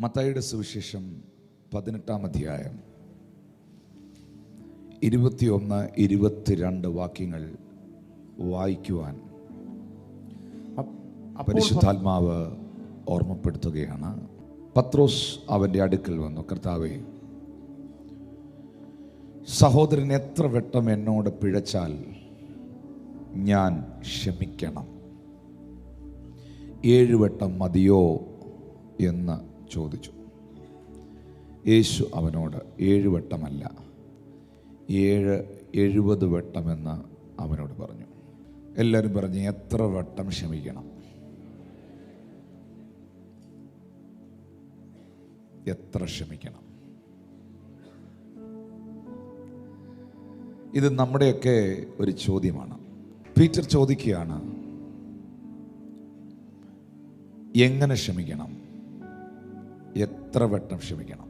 മത്തായിയുടെ സുവിശേഷം 18-ാം അധ്യായം 21-22 വാക്യങ്ങൾ വായിക്കുവാൻ പരിശുദ്ധാത്മാവ് ഓർമ്മപ്പെടുത്തുകയാണ്. പത്രോസ് അവൻ്റെ അടുക്കൽ വന്നു, കർത്താവേ, സഹോദരൻ എത്ര വട്ടം എന്നോട് പിഴച്ചാൽ ഞാൻ ക്ഷമിക്കണം? 7 വട്ടം മതിയോ എന്ന് ചോദിച്ചു. യേശു അവനോട് 7 വട്ടമല്ല 70 വട്ടമെന്ന് അവനോട് പറഞ്ഞു. എല്ലാവരും പറഞ്ഞു, എത്ര വട്ടം ക്ഷമിക്കണം? എത്ര ക്ഷമിക്കണം? ഇത് നമ്മുടെയൊക്കെ ഒരു ചോദ്യമാണ്. പീറ്റർ ചോദിക്കുകയാണ്, എങ്ങനെ ക്ഷമിക്കണം? എത്ര വട്ടം ക്ഷമിക്കണം?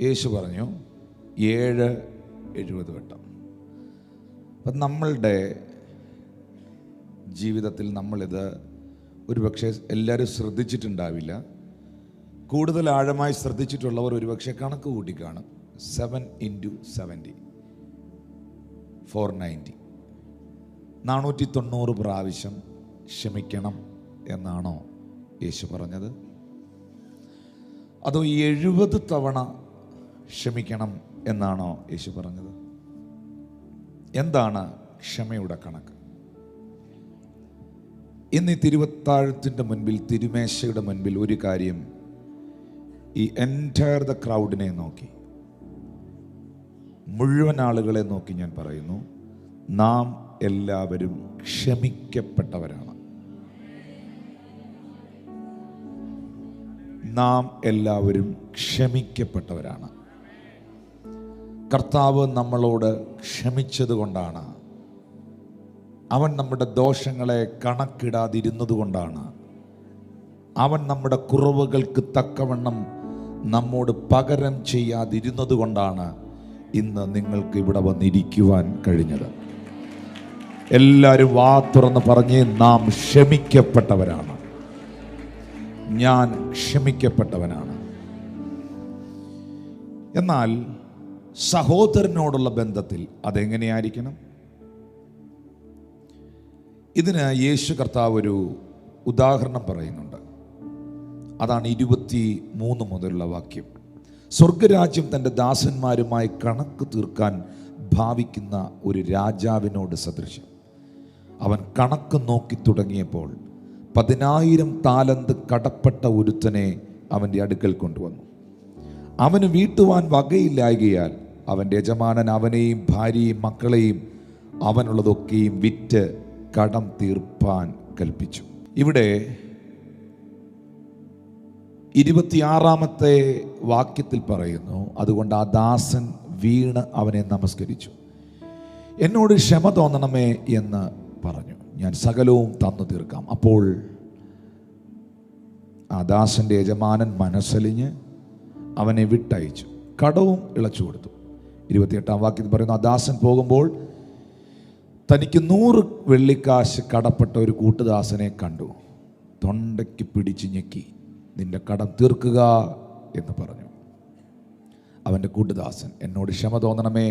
യേശു പറഞ്ഞു 70 വട്ടം. അപ്പം നമ്മളുടെ ജീവിതത്തിൽ നമ്മളിത് ഒരുപക്ഷെ എല്ലാവരും ശ്രദ്ധിച്ചിട്ടുണ്ടാവില്ല. കൂടുതൽ ആഴമായി ശ്രദ്ധിച്ചിട്ടുള്ളവർ ഒരുപക്ഷെ കണക്ക് കൂട്ടിക്കാണും. 7 × 70 490 490 പ്രാവശ്യം ക്ഷമിക്കണം എന്നാണോ യേശു പറഞ്ഞത്? അതോ 70 തവണ ക്ഷമിക്കണം എന്നാണോ യേശു പറഞ്ഞത്? എന്താണ് ക്ഷമയുടെ കണക്ക്? ഇന്ന് ഈ തിരുവത്താഴത്തിൻ്റെ മുൻപിൽ, തിരുമേശയുടെ മുൻപിൽ ഒരു കാര്യം ഈ എൻറ്റയർ ദ ക്രൗഡിനെ നോക്കി, മുഴുവൻ ആളുകളെ നോക്കി ഞാൻ പറയുന്നു, നാം എല്ലാവരും ക്ഷമിക്കപ്പെട്ടവരാണ്. നാം എല്ലാവരും ക്ഷമിക്കപ്പെട്ടവരാണ്. കർത്താവ് നമ്മളോട് ക്ഷമിച്ചത് കൊണ്ടാണ്, അവൻ നമ്മുടെ ദോഷങ്ങളെ കണക്കിടാതിരുന്നത് കൊണ്ടാണ്, അവൻ നമ്മുടെ കുറവുകൾക്ക് തക്കവണ്ണം നമ്മോട് പകരം ചെയ്യാതിരുന്നത് കൊണ്ടാണ് ഇന്ന് നിങ്ങൾക്ക് ഇവിടെ വന്നിരിക്കുവാൻ കഴിഞ്ഞത്. എല്ലാവരും വാ തുറന്ന് പറഞ്ഞ്, നാം ക്ഷമിക്കപ്പെട്ടവരാണ്. ഞാൻ ക്ഷമിക്കപ്പെട്ടവനാണ്. എന്നാൽ സഹോദരനോടുള്ള ബന്ധത്തിൽ അതെങ്ങനെയായിരിക്കണം? ഇതിന് യേശു കർത്താവ് ഒരു ഉദാഹരണം പറയുന്നുണ്ട്. അതാണ് 23 മുതലുള്ള വാക്യം. സ്വർഗരാജ്യം തൻ്റെ ദാസന്മാരുമായി കണക്ക് തീർക്കാൻ ഭാവിക്കുന്ന ഒരു രാജാവിനോട് സദൃശ്യം. അവൻ കണക്ക് നോക്കി തുടങ്ങിയപ്പോൾ 10,000 താലന്ത് കടപ്പെട്ട ഒരുത്തനെ അവൻ്റെ അടുക്കൽ കൊണ്ടുവന്നു. അവന് വീട്ടുവാൻ വകയില്ലായകയാൽ അവൻ്റെ യജമാനൻ അവനെയും ഭാര്യയും മക്കളെയും അവനുള്ളതൊക്കെയും വിറ്റ് കടം തീർപ്പാൻ കൽപ്പിച്ചു. ഇവിടെ 26-ാമത്തെ വാക്യത്തിൽ പറയുന്നു, അതുകൊണ്ട് ആ ദാസൻ വീണ് അവനെ നമസ്കരിച്ചു. എന്നോട് ക്ഷമ തോന്നണമേ എന്ന് പറഞ്ഞു, ഞാൻ സകലവും തന്നു തീർക്കാം. അപ്പോൾ ആ ദാസൻ്റെ യജമാനൻ മനസ്സലിഞ്ഞ് അവനെ വിട്ടയച്ചു, കടവും ഇളച്ചു കൊടുത്തു. 28-ാം വാക്യത്തിൽ പറയുന്നു, ആ ദാസൻ പോകുമ്പോൾ തനിക്ക് 100 വെള്ളിക്കാശ് കടപ്പെട്ട ഒരു കൂട്ടുദാസനെ കണ്ടു. തൊണ്ടയ്ക്ക് പിടിച്ച് ഞെക്കി, നിന്റെ കടം തീർക്കുക എന്ന് പറഞ്ഞു. അവൻ്റെ കൂട്ടുദാസൻ, എന്നോട് ക്ഷമ തോന്നണമേ,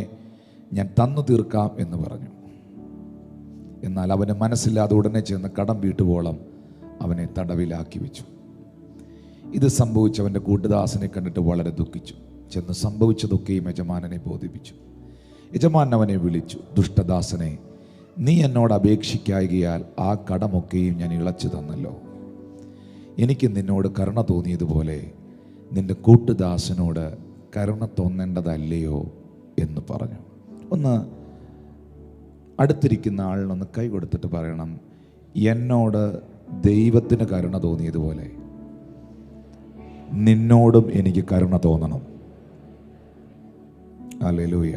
ഞാൻ തന്നു തീർക്കാം എന്ന് പറഞ്ഞു. എന്നാൽ അവന് മനസ്സില്ലാതെ ഉടനെ ചെന്ന് കടം വീട്ടുവോളം അവനെ തടവിലാക്കി വെച്ചു. ഇത് സംഭവിച്ചവൻ്റെ കൂട്ടുദാസനെ കണ്ടിട്ട് വളരെ ദുഃഖിച്ചു. ചെന്ന് സംഭവിച്ചതൊക്കെയും യജമാനനെ ബോധിപ്പിച്ചു. യജമാനൻ അവനെ വിളിച്ചു, ദുഷ്ടദാസനെ, നീ എന്നോട് അപേക്ഷിക്കായകയാൽ ആ കടമൊക്കെയും ഞാൻ ഇളച്ചു തന്നല്ലോ. എനിക്ക് നിന്നോട് കരുണ തോന്നിയതുപോലെ നിന്റെ കൂട്ടുദാസനോട് കരുണ തോന്നേണ്ടതല്ലയോ എന്ന് പറഞ്ഞു. ഒന്ന് അടുത്തിരിക്കുന്ന ആളിനൊന്ന് കൈ കൊടുത്തിട്ട് പറയണം, എന്നോട് ദൈവത്തിന് കരുണ തോന്നിയതുപോലെ നിന്നോടും എനിക്ക് കരുണ തോന്നണം. ഹല്ലേലൂയ.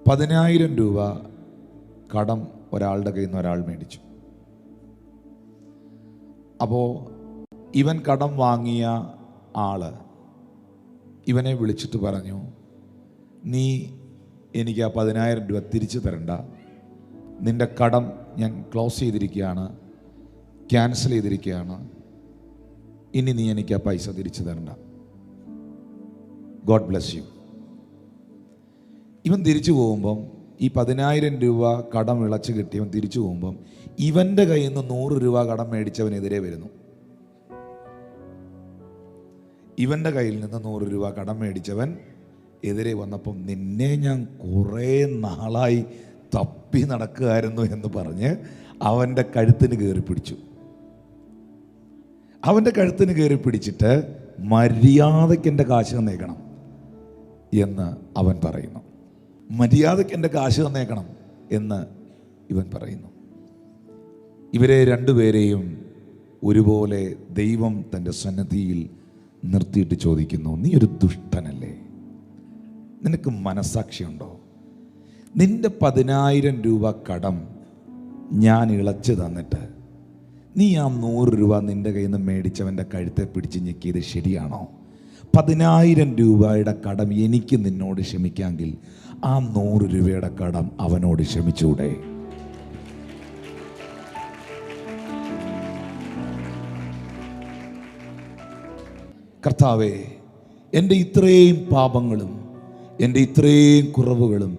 10,000 രൂപ കടം ഒരാളുടെ കയ്യിൽ നിന്ന് ഒരാൾ മേടിച്ചു. അപ്പോൾ ഇവൻ കടം വാങ്ങിയ ആള് ഇവനെ വിളിച്ചിട്ട് പറഞ്ഞു, നീ എനിക്ക് ആ 10,000 രൂപ തിരിച്ചു തരണ്ട, നിന്റെ കടം ഞാൻ ക്ലോസ് ചെയ്തിരിക്കുകയാണ്, ക്യാൻസൽ ചെയ്തിരിക്കുകയാണ്, ഇനി നീ എനിക്ക് ആ പൈസ തിരിച്ചു തരണ്ട, ഗോഡ് ബ്ലെസ് യു. ഇവൻ തിരിച്ചു പോകുമ്പം ഈ 10,000 രൂപ കടം ഇളച്ച് കിട്ടിയവൻ തിരിച്ചു പോകുമ്പം ഇവൻ്റെ കയ്യിൽ നിന്ന് 100 രൂപ കടം മേടിച്ചവനെതിരെ വരുന്നു. ഇവൻ്റെ കയ്യിൽ നിന്ന് 100 രൂപ കടം മേടിച്ചവൻ എതിരെ വന്നപ്പം നിന്നെ ഞാൻ കുറേ നാളായി തപ്പി നടക്കുകയായിരുന്നു എന്ന് പറഞ്ഞ് അവൻ്റെ കഴുത്തിന് കയറി പിടിച്ചു. അവൻ്റെ കഴുത്തിന് കയറി പിടിച്ചിട്ട് മര്യാദയ്ക്ക് എൻ്റെ കാശ് തന്നേക്കണം എന്ന് അവൻ പറയുന്നു. മര്യാദയ്ക്ക് എൻ്റെ കാശ് തന്നേക്കണം എന്ന് ഇവൻ പറയുന്നു. ഇവരെ രണ്ടുപേരെയും ഒരുപോലെ ദൈവം തൻ്റെ സന്നിധിയിൽ നിർത്തിയിട്ട് ചോദിക്കുന്നു, നീ ഒരു ദുഷ്ടനല്ലേ? നിനക്ക് മനസ്സാക്ഷിയുണ്ടോ? നിന്റെ 10,000 രൂപ കടം ഞാൻ ഇളച്ചു തന്നിട്ട് നീ ആ 100 രൂപ നിന്റെ കയ്യിൽ നിന്ന് മേടിച്ചവൻ്റെ കഴുത്തെ പിടിച്ച് ഞെക്കിയത് ശരിയാണോ? 10,000 രൂപയുടെ കടം എനിക്ക് നിന്നോട് ക്ഷമിക്കാമെങ്കിൽ ആ 100 രൂപയുടെ കടം അവനോട് ക്ഷമിച്ചൂടെ? കർത്താവേ, എൻ്റെ ഇത്രയും പാപങ്ങളും എൻ്റെ ഇത്രയും കുറവുകളും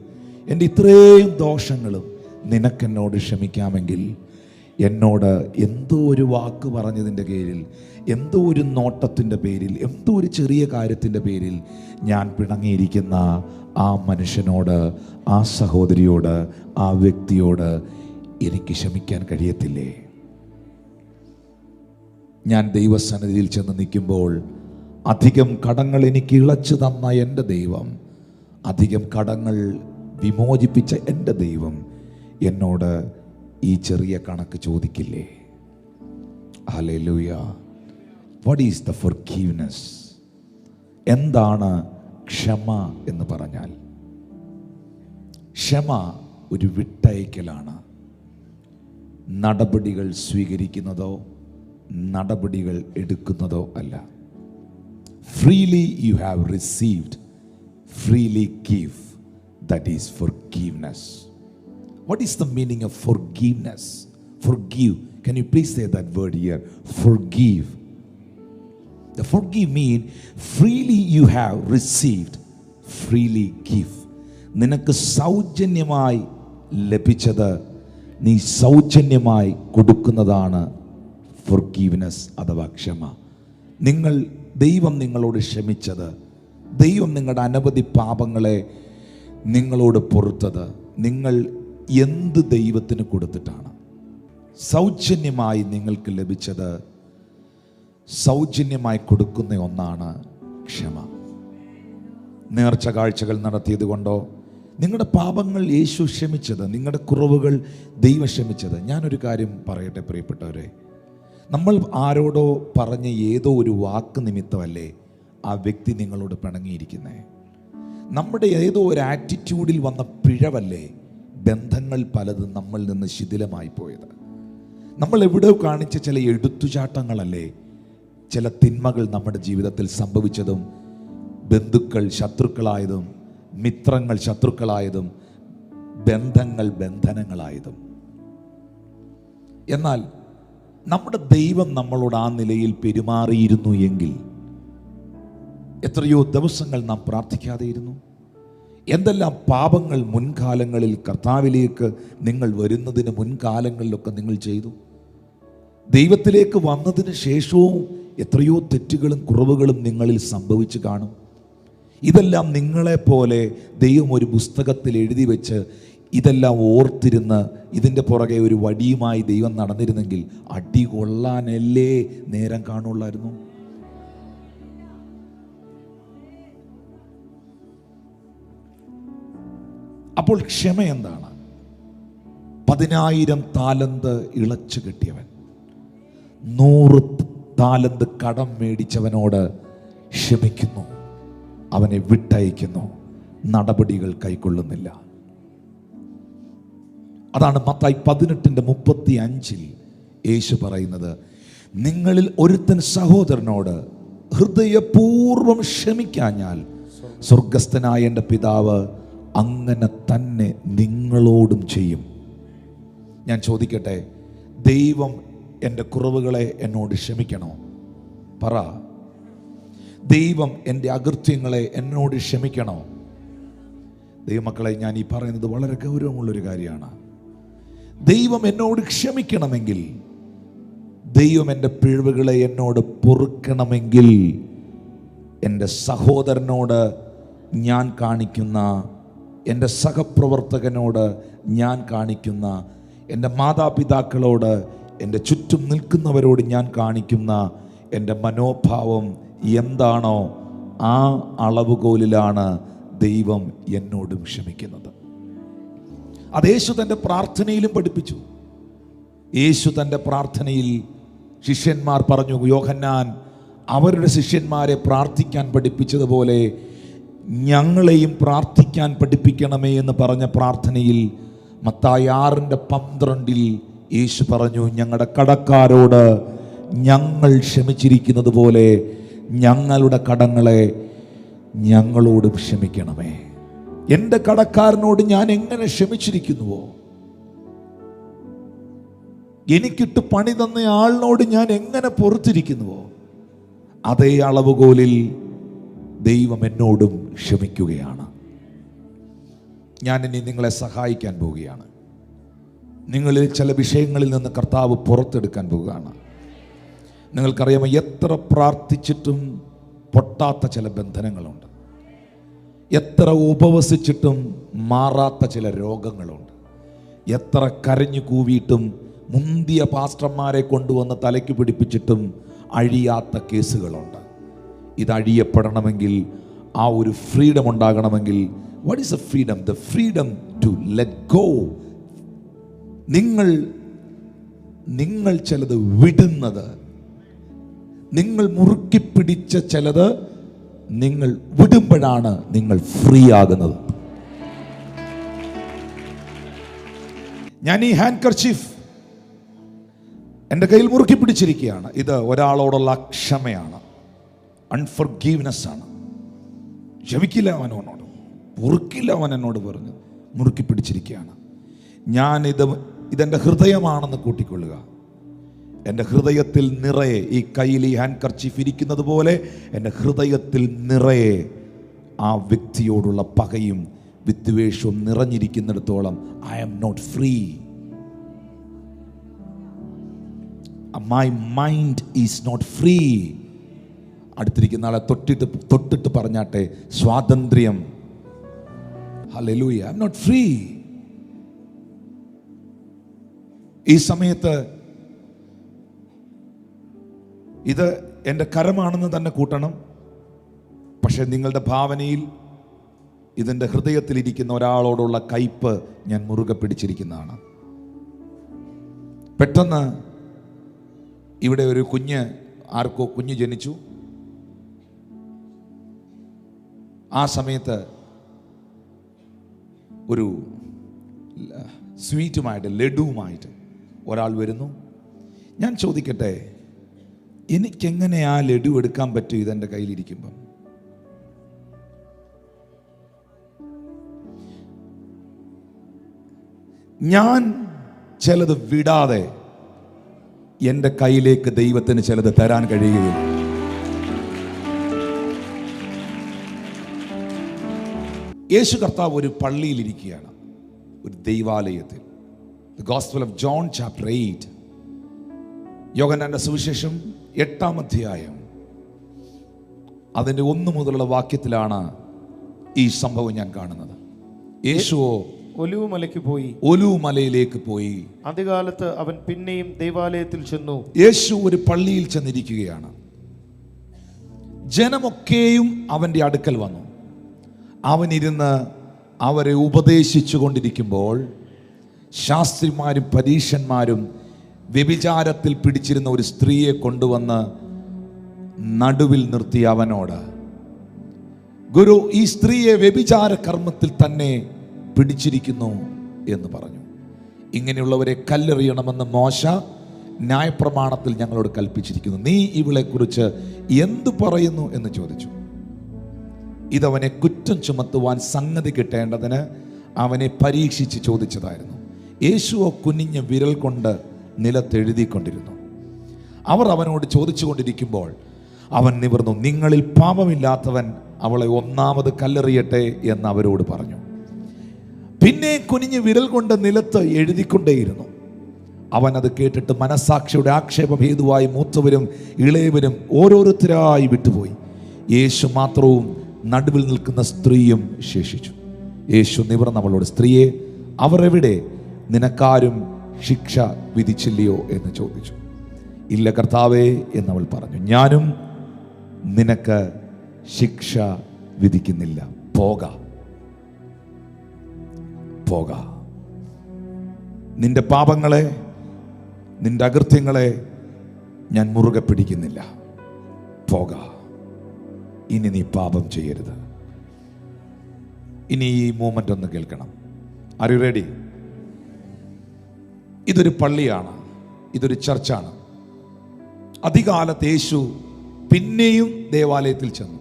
എൻ്റെ ഇത്രയും ദോഷങ്ങളും നിനക്കെന്നോട് ക്ഷമിക്കാമെങ്കിൽ എന്നോട് എന്തോ ഒരു വാക്ക് പറഞ്ഞതിൻ്റെ പേരിൽ, എന്തോ ഒരു നോട്ടത്തിൻ്റെ പേരിൽ, എന്തോ ഒരു ചെറിയ കാര്യത്തിൻ്റെ പേരിൽ ഞാൻ പിണങ്ങിയിരിക്കുന്ന ആ മനുഷ്യനോട്, ആ സഹോദരിയോട്, ആ വ്യക്തിയോട് എനിക്ക് ക്ഷമിക്കാൻ കഴിയത്തില്ലേ? ഞാൻ ദൈവസന്നിധിയിൽ ചെന്ന് നിൽക്കുമ്പോൾ അധികം കടങ്ങൾ എനിക്ക് ഇളച്ചു തന്ന എൻ്റെ ദൈവം, അധികം കടങ്ങൾ വിമോചിപ്പിച്ച എൻ്റെ ദൈവം എന്നോട് ഈ ചെറിയ കണക്ക് ചോദിക്കില്ലേ? Hallelujah. What is the forgiveness? എന്താണ് ക്ഷമ എന്ന് പറഞ്ഞാൽ? ക്ഷമ ഒരു വിട്ടയക്കലാണ്. നടപടികൾ സ്വീകരിക്കുന്നതോ നടപടികൾ എടുക്കുന്നതോ അല്ല. Freely you have received, freely give. That is forgiveness. What is the meaning of forgiveness? Forgive. Can you please say that word here? Forgive. The forgive mean freely you have received, freely give. നിനക്ക് സൗജന്യമായി ലഭിച്ചത് നീ സൗജന്യമായി കൊടുക്കുന്നതാണ് forgiveness അഥവാ ക്ഷമ. ദൈവം നിങ്ങളോട് ക്ഷമിച്ചത്, ദൈവം നിങ്ങളുടെ അനവധി പാപങ്ങളെ നിങ്ങളോട് പൊറുത്തത് നിങ്ങൾ എന്ത് ദൈവത്തിന് കൊടുത്തിട്ടാണ്? സൗജന്യമായി നിങ്ങൾക്ക് ലഭിച്ചത് സൗജന്യമായി കൊടുക്കുന്ന ഒന്നാണ് ക്ഷമ. നേർച്ച കാഴ്ചകൾ നടത്തിയത് കൊണ്ടോ നിങ്ങളുടെ പാപങ്ങൾ യേശു ക്ഷമിച്ചത്, നിങ്ങളുടെ കുറവുകൾ ദൈവം ക്ഷമിച്ചത്. ഞാനൊരു കാര്യം പറയട്ടെ പ്രിയപ്പെട്ടവരെ, നമ്മൾ ആരോടോ പറഞ്ഞ ഏതോ ഒരു വാക്ക് നിമിത്തമല്ലേ ആ വ്യക്തി നിങ്ങളോട് പിണങ്ങിയിരിക്കുന്നത്? നമ്മുടെ ഏതോ ഒരു ആറ്റിറ്റ്യൂഡിൽ വന്ന പിഴവല്ലേ ബന്ധങ്ങൾ പലതും നമ്മളിൽ നിന്ന് ശിഥിലമായി പോയത്? നമ്മൾ എവിടെയോ കാണിച്ച ചില എടുത്തുചാട്ടങ്ങളല്ലേ ചില തിന്മകൾ നമ്മുടെ ജീവിതത്തിൽ സംഭവിച്ചതും ബന്ധുക്കൾ ശത്രുക്കളായതും മിത്രങ്ങൾ ശത്രുക്കളായതും ബന്ധങ്ങൾ ബന്ധനങ്ങളായതും. എന്നാൽ നമ്മുടെ ദൈവം നമ്മളോട് ആ നിലയിൽ പെരുമാറിയിരുന്നു എങ്കിൽ എത്രയോ ദിവസങ്ങൾ നാം പ്രാർത്ഥിക്കാതെ ഇരുന്നു. എന്തെല്ലാം പാപങ്ങൾ മുൻകാലങ്ങളിൽ കർത്താവിലേക്ക് നിങ്ങൾ വരുന്നതിന് മുൻകാലങ്ങളിലൊക്കെ നിങ്ങൾ ചെയ്തു. ദൈവത്തിലേക്ക് വന്നതിന് ശേഷവും എത്രയോ തെറ്റുകളും കുറവുകളും നിങ്ങളിൽ സംഭവിച്ചു കാണും. ഇതെല്ലാം നിങ്ങളെപ്പോലെ ദൈവം ഒരു പുസ്തകത്തിൽ എഴുതി വെച്ച് ഇതെല്ലാം ഓർത്തിരുന്ന് ഇതിൻ്റെ പുറകെ ഒരു വടിയുമായി ദൈവം നടന്നിരുന്നെങ്കിൽ അടി കൊള്ളാനല്ലേ നേരം കാണുള്ളായിരുന്നു? അപ്പോൾ ക്ഷമ എന്താണ്? 10,000 താലന്ത് ഇളച്ചു കെട്ടിയവൻ 100 താലന്ത് കടം മേടിച്ചവനോട് ക്ഷമിക്കുന്നു, അവനെ വിട്ടയക്കുന്നു, നടപടികൾ കൈക്കൊള്ളുന്നില്ല. അതാണ് മത്തായി 18:35 യേശു പറയുന്നത്, നിങ്ങളിൽ ഒരുത്തൻ സഹോദരനോട് ഹൃദയപൂർവ്വം ക്ഷമിക്കാഞ്ഞാൽ സ്വർഗസ്ഥനായ എൻ്റെ പിതാവ് അങ്ങനെ തന്നെ നിങ്ങളോടും ചെയ്യും. ഞാൻ ചോദിക്കട്ടെ, ദൈവം എൻ്റെ കുറവുകളെ എന്നോട് ക്ഷമിക്കണോ? പറ. ദൈവം എൻ്റെ അകൃത്യങ്ങളെ എന്നോട് ക്ഷമിക്കണോ? ദൈവമക്കളെ, ഞാൻ ഈ പറയുന്നത് വളരെ ഗൗരവമുള്ളൊരു കാര്യമാണ്. ദൈവം എന്നോട് ക്ഷമിക്കണമെങ്കിൽ, ദൈവം എൻ്റെ പിഴവുകളെ എന്നോട് പൊറുക്കണമെങ്കിൽ, എൻ്റെ സഹോദരനോട് ഞാൻ കാണിക്കുന്ന, എൻ്റെ സഹപ്രവർത്തകനോട് ഞാൻ കാണിക്കുന്ന, എൻ്റെ മാതാപിതാക്കളോട്, എൻ്റെ ചുറ്റും നിൽക്കുന്നവരോട് ഞാൻ കാണിക്കുന്ന എൻ്റെ മനോഭാവം എന്താണോ ആ അളവുകോലിലാണ് ദൈവം എന്നോടും ക്ഷമിക്കുന്നത്. അത് യേശു തൻ്റെ പ്രാർത്ഥനയിലും പഠിപ്പിച്ചു. യേശു തൻ്റെ പ്രാർത്ഥനയിൽ ശിഷ്യന്മാർ പറഞ്ഞു, യോഹന്നാൻ അവരുടെ ശിഷ്യന്മാരെ പ്രാർത്ഥിക്കാൻ പഠിപ്പിച്ചതുപോലെ ഞങ്ങളെയും പ്രാർത്ഥിക്കാൻ പഠിപ്പിക്കണമേ എന്ന് പറഞ്ഞ പ്രാർത്ഥനയിൽ മത്തായി 6:12 യേശു പറഞ്ഞു, ഞങ്ങളുടെ കടക്കാരോട് ഞങ്ങൾ ക്ഷമിച്ചിരിക്കുന്നത് പോലെ ഞങ്ങളുടെ കടങ്ങളെ ഞങ്ങളോടും ക്ഷമിക്കണമേ. എൻ്റെ കടക്കാരനോട് ഞാൻ എങ്ങനെ ക്ഷമിച്ചിരിക്കുന്നുവോ, എനിക്കിട്ട് പണി തന്ന ആളിനോട് ഞാൻ എങ്ങനെ പൊറുത്തിരിക്കുന്നുവോ, അതേ അളവുകോലിൽ ദൈവം എന്നോടും ക്ഷമിക്കുകയാണ്. ഞാനിനി നിങ്ങളെ സഹായിക്കാൻ പോവുകയാണ്. നിങ്ങളിൽ ചില വിഷയങ്ങളിൽ നിന്ന് കർത്താവ് പുറത്തെടുക്കാൻ പോവുകയാണ്. നിങ്ങൾക്കറിയാമോ, എത്ര പ്രാർത്ഥിച്ചിട്ടും പൊട്ടാത്ത ചില ബന്ധനങ്ങളുണ്ട്. എത്ര ഉപവസിച്ചിട്ടും മാറാത്ത ചില രോഗങ്ങളുണ്ട്. എത്ര കരഞ്ഞു കൂവിയിട്ടും മുന്തിയ പാസ്റ്റർമാരെ കൊണ്ടുവന്ന് തലയ്ക്ക് പിടിപ്പിച്ചിട്ടും അഴിയാത്ത കേസുകളുണ്ട്. ഇതഴിയപ്പെടണമെങ്കിൽ, ആ ഒരു ഫ്രീഡം ഉണ്ടാകണമെങ്കിൽ, what is a freedom? The freedom to let go. നിങ്ങൾ ചിലത് വിടുന്നത്, നിങ്ങൾ മുറുക്കി പിടിച്ച ചിലത് നിങ്ങൾ വിടുമ്പോഴാണ് നിങ്ങൾ ഫ്രീ ആകുന്നത്. ഞാൻ ഈ ഹാൻഡ് കർച്ചീഫ് എൻ്റെ കയ്യിൽ മുറുക്കി പിടിച്ചിരിക്കുകയാണ്. ഇത് ഒരാളോടുള്ള ക്ഷമയാണ്, അൺഫർഗീവ്നെസ് ആണ്. ക്ഷമിക്കില്ല അവനോട്, പൊറുക്കില്ല അവൻ എന്നോട് പറഞ്ഞ് മുറുക്കി പിടിച്ചിരിക്കുകയാണ്. ഇതെൻ്റെ ഹൃദയമാണെന്ന് കൂട്ടിക്കൊള്ളുക. എൻ്റെ ഹൃദയത്തിൽ നിറയെ, ഈ കയ്യിൽ ഈ ഹാൻഡ് കർച്ചീഫ് ഇരിക്കുന്നത് പോലെ എൻ്റെ ഹൃദയത്തിൽ നിറയെ ആ വ്യക്തിയോടുള്ള പകയും വിദ്വേഷവും നിറഞ്ഞിരിക്കുന്നിടത്തോളം I am not free. My mind is not free. അടുത്തിരിക്കുന്ന ആളെ തൊട്ടിട്ട് പറഞ്ഞാട്ടെ, സ്വാതന്ത്ര്യം. Hallelujah. I am not free. ഈ സമയത്ത് ഇത് എൻ്റെ കരമാണെന്ന് തന്നെ കൂട്ടണം. പക്ഷെ നിങ്ങളുടെ ഭാവനയിൽ ഇതിൻ്റെ ഹൃദയത്തിലിരിക്കുന്ന ഒരാളോടുള്ള കയ്പ് ഞാൻ മുറുകെ പിടിച്ചിരിക്കുന്നതാണ്. പെട്ടെന്ന് ഇവിടെ ഒരു ആർക്കോ കുഞ്ഞ് ജനിച്ചു. ആ സമയത്ത് ഒരു സ്വീറ്റുമായിട്ട്, ലഡുവുമായിട്ട് ഒരാൾ വരുന്നു. ഞാൻ ചോദിക്കട്ടെ, എനിക്കെങ്ങനെ ആ ലഡു എടുക്കാൻ പറ്റും ഇതെൻ്റെ കയ്യിലിരിക്കുമ്പം? ഞാൻ ചിലത് വിടാതെ എൻ്റെ കയ്യിലേക്ക് ദൈവത്തിന് ചിലത് തരാൻ കഴിയുകയില്ല. യേശു കർത്താവ് ഒരു പള്ളിയിലിരിക്കുകയാണ്, ഒരു ദൈവാലയത്തിൽ. The Gospel of John chapter 8, യോഹന്നാന്റെ സുവിശേഷം 8-ാം അധ്യായം അതിൻ്റെ 1 മുതലുള്ള വാക്യത്തിലാണ് ഈ സംഭവം ഞാൻ കാണുന്നത്. യേശുവോ ഒലിവുമലയിലേക്ക് പോയി. അതികാലത്ത് അവൻ പിന്നെയും ദൈവാലയത്തിൽ ചെന്നു. യേശു ഒരു പള്ളിയിൽ ചെന്നിരിക്കുകയാണ്. ജനമൊക്കെയും അവൻ്റെ അടുക്കൽ വന്നു. അവനിരുന്ന് അവരെ ഉപദേശിച്ചു കൊണ്ടിരിക്കുമ്പോൾ ശാസ്ത്രിമാരും പരീശന്മാരും വ്യഭിചാരത്തിൽ പിടിച്ചിരുന്ന ഒരു സ്ത്രീയെ കൊണ്ടുവന്ന് നടുവിൽ നിർത്തി അവനോട്, ഗുരു, ഈ സ്ത്രീയെ വ്യഭിചാര കർമ്മത്തിൽ തന്നെ പിടിച്ചിരിക്കുന്നു എന്ന് പറഞ്ഞു. ഇങ്ങനെയുള്ളവരെ കല്ലെറിയണമെന്ന് മോശ ന്യായപ്രമാണത്തിൽ ഞങ്ങളോട് കൽപ്പിച്ചിരിക്കുന്നു. നീ ഇവളെക്കുറിച്ച് എന്തു പറയുന്നു എന്ന് ചോദിച്ചു. ഇതവനെ കുറ്റം ചുമത്തുവാൻ സംഗതി കിട്ടേണ്ടതിന് അവനെ പരീക്ഷിച്ച് ചോദിച്ചതായിരുന്നു. യേശുവോ കുനിഞ്ഞ വിരൽ കൊണ്ട് നിലത്തെഴുതിക്കൊണ്ടിരുന്നു. അവർ അവനോട് ചോദിച്ചു കൊണ്ടിരിക്കുമ്പോൾ അവൻ നിവർന്നു, നിങ്ങളിൽ പാപമില്ലാത്തവൻ അവളെ ഒന്നാമത് കല്ലെറിയട്ടെ എന്ന് അവരോട് പറഞ്ഞു. പിന്നെ കുനിഞ്ഞ് വിരൽ കൊണ്ട് നിലത്ത് എഴുതിക്കൊണ്ടേയിരുന്നു. അവൻ അത് കേട്ടിട്ട് മനസ്സാക്ഷിയുടെ ആക്ഷേപം ഹേതുവായി മൂത്തവരും ഇളയവരും ഓരോരുത്തരായി വിട്ടുപോയി. യേശു മാത്രവും നടുവിൽ നിൽക്കുന്ന സ്ത്രീയും ശേഷിച്ചു. യേശു നിവർന്ന് അവളോട്, സ്ത്രീയെ, അവർ എവിടെ? നിനക്കാരും ശിക്ഷ വിധിച്ചില്ലയോ എന്ന് ചോദിച്ചു. ഇല്ല കർത്താവേ എന്നവൾ പറഞ്ഞു. ഞാനും നിനക്ക് ശിക്ഷ വിധിക്കുന്നില്ല, പോക. നിന്റെ പാപങ്ങളെ, നിന്റെ അകൃത്യങ്ങളെ ഞാൻ മുറുകെ പിടിക്കുന്നില്ല, പോക. ഇനി നീ പാപം ചെയ്യരുത്. ഇനി ഈ മൂമെന്റ് ഒന്ന് കേൾക്കണം. Are you ready? ഇതൊരു പള്ളിയാണ്, ഇതൊരു ചർച്ചാണ്. അധികാലത്ത് യേശു പിന്നെയും ദേവാലയത്തിൽ ചെന്നു.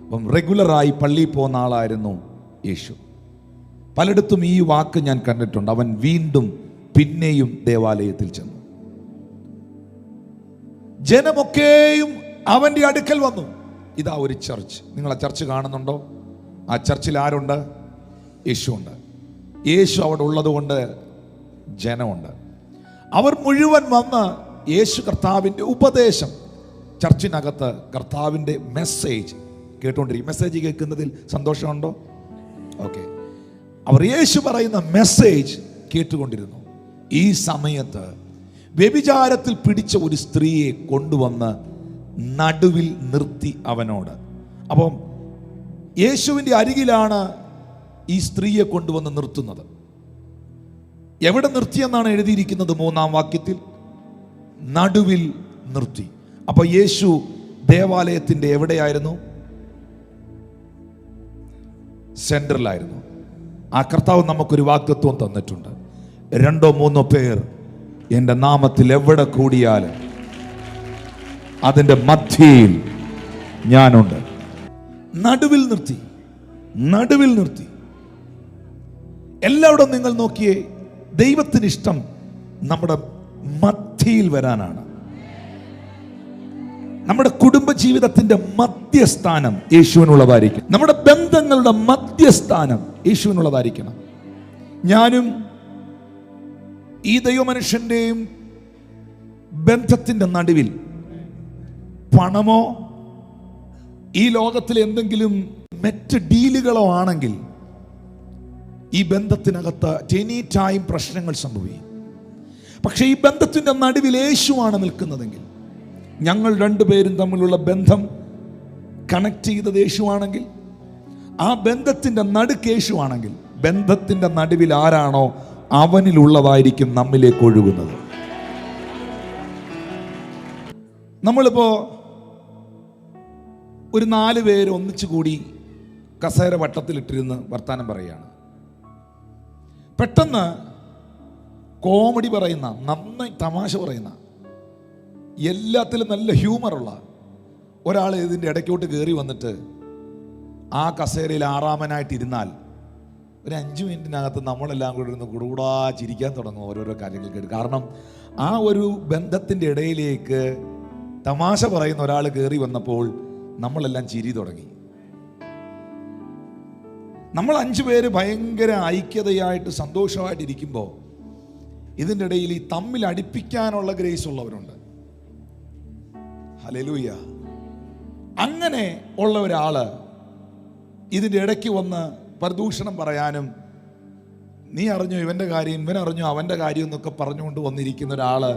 അപ്പം റെഗുലറായി പള്ളിയിൽ പോകുന്ന ആളായിരുന്നു യേശു. പലയിടത്തും ഈ വാക്ക് ഞാൻ കണ്ടിട്ടുണ്ട്. അവൻ വീണ്ടും പിന്നെയും ദേവാലയത്തിൽ ചെന്നു. ജനമൊക്കെയും അവൻ്റെ അടുക്കൽ വന്നു. ഇതാ ഒരു ചർച്ച്. നിങ്ങൾ ആ ചർച്ച് കാണുന്നുണ്ടോ? ആ ചർച്ചിൽ ആരുണ്ട്? യേശു ഉണ്ട്. യേശു അവിടെ ഉള്ളത് കൊണ്ട് ജനമുണ്ട്. അവർ മുഴുവൻ വന്ന് യേശു കർത്താവിൻ്റെ ഉപദേശം, ചർച്ചിനകത്ത് കർത്താവിൻ്റെ മെസ്സേജ് കേട്ടുകൊണ്ടിരിക്കും. മെസ്സേജ് കേൾക്കുന്നതിൽ സന്തോഷമുണ്ടോ? ഓക്കെ. അവർ യേശു പറയുന്ന മെസ്സേജ് കേട്ടുകൊണ്ടിരുന്നു. ഈ സമയത്ത് വ്യഭിചാരത്തിൽ പിടിച്ച ഒരു സ്ത്രീയെ കൊണ്ടുവന്ന് നടുവിൽ നിർത്തി അവനോട്. അപ്പം യേശുവിൻ്റെ അരികിലാണ് ഈ സ്ത്രീയെ കൊണ്ടുവന്ന് നിർത്തുന്നത്. എവിടെ നിർത്തിയെന്നാണ് എഴുതിയിരിക്കുന്നത്? 3-ാം വാക്യത്തിൽ നടുവിൽ നിർത്തി. അപ്പൊ യേശു ദേവാലയത്തിന്റെ എവിടെയായിരുന്നു? സെന്ററിലായിരുന്നു. ആ കർത്താവ് നമുക്കൊരു വാഗ്ദത്വം തന്നിട്ടുണ്ട്. 2-3 പേർ എൻ്റെ നാമത്തിൽ എവിടെ കൂടിയാലും അതിൻ്റെ മധ്യയിൽ ഞാനുണ്ട്. നടുവിൽ നിർത്തി. എല്ലായിടും നിങ്ങൾ നോക്കിയേ, ദൈവത്തിന് ഇഷ്ടം നമ്മുടെ മധ്യയിൽ വരാനാണ്. നമ്മുടെ കുടുംബ ജീവിതത്തിന്റെ മധ്യസ്ഥാനം യേശുവിനുള്ളതായിരിക്കും. നമ്മുടെ ബന്ധങ്ങളുടെ മധ്യസ്ഥാനം യേശുവിനുള്ളതായിരിക്കണം. ഞാനും ഈ ദൈവമനുഷ്യന്റെയും ബന്ധത്തിന്റെ നടുവിൽ പണമോ ഈ ലോകത്തിലെ എന്തെങ്കിലും മറ്റ് ഡീലുകളോ ആണെങ്കിൽ ഈ ബന്ധത്തിനകത്ത് എനി ടൈം പ്രശ്നങ്ങൾ സംഭവിക്കും. പക്ഷേ ഈ ബന്ധത്തിന്റെ നടുവിൽ യേശുവാണ് നിൽക്കുന്നതെങ്കിൽ, ഞങ്ങൾ രണ്ടുപേരും തമ്മിലുള്ള ബന്ധം കണക്ട് ചെയ്തത് യേശുവാണെങ്കിൽ, ആ ബന്ധത്തിന്റെ നടുക്ക് യേശുവാണെങ്കിൽ, ബന്ധത്തിന്റെ നടുവിൽ ആരാണോ അവനിലുള്ളതായിരിക്കും നമ്മിലേക്ക് ഒഴുകുന്നത്. നമ്മളിപ്പോ ഒരു 4 പേര് ഒന്നിച്ചു കൂടി കസേര വട്ടത്തിലിട്ടിരുന്ന് വർത്താനം പറയുകയാണ്. പെട്ടെന്ന് കോമഡി പറയുന്ന, നന്നായി തമാശ പറയുന്ന, എല്ലാത്തിലും നല്ല ഹ്യൂമറുള്ള ഒരാൾ ഇതിൻ്റെ ഇടയ്ക്കോട്ട് കയറി വന്നിട്ട് ആ കസേരയിൽ 6ാമനായിട്ടിരുന്നാൽ ഒരു 5 മിനിറ്റിനകത്ത് നമ്മളെല്ലാം കൂടി ഇരുന്ന് കുടുകൂടാ ചിരിക്കാൻ തുടങ്ങും ഓരോരോ കാര്യങ്ങൾ കേട്ട്. കാരണം ആ ഒരു ബന്ധത്തിൻ്റെ ഇടയിലേക്ക് തമാശ പറയുന്ന ഒരാൾ കയറി വന്നപ്പോൾ നമ്മളെല്ലാം ചിരി തുടങ്ങി. നമ്മൾ 5 പേര് ഭയങ്കര ഐക്യതയായിട്ട് സന്തോഷമായിട്ടിരിക്കുമ്പോൾ ഇതിൻ്റെ ഇടയിൽ ഈ തമ്മിൽ അടുപ്പിക്കാനുള്ള ഗ്രേസ് ഉള്ളവരുണ്ട്. ഹല്ലേലൂയ. അങ്ങനെ ഉള്ള ഒരാള് ഇതിൻ്റെ ഇടയ്ക്ക് വന്ന് പ്രദൂഷണം പറയാനും, നീ അറിഞ്ഞോ ഇവൻ്റെ കാര്യം, ഇവൻ അറിഞ്ഞോ അവൻ്റെ കാര്യം എന്നൊക്കെ പറഞ്ഞുകൊണ്ട് വന്നിരിക്കുന്ന ഒരാള്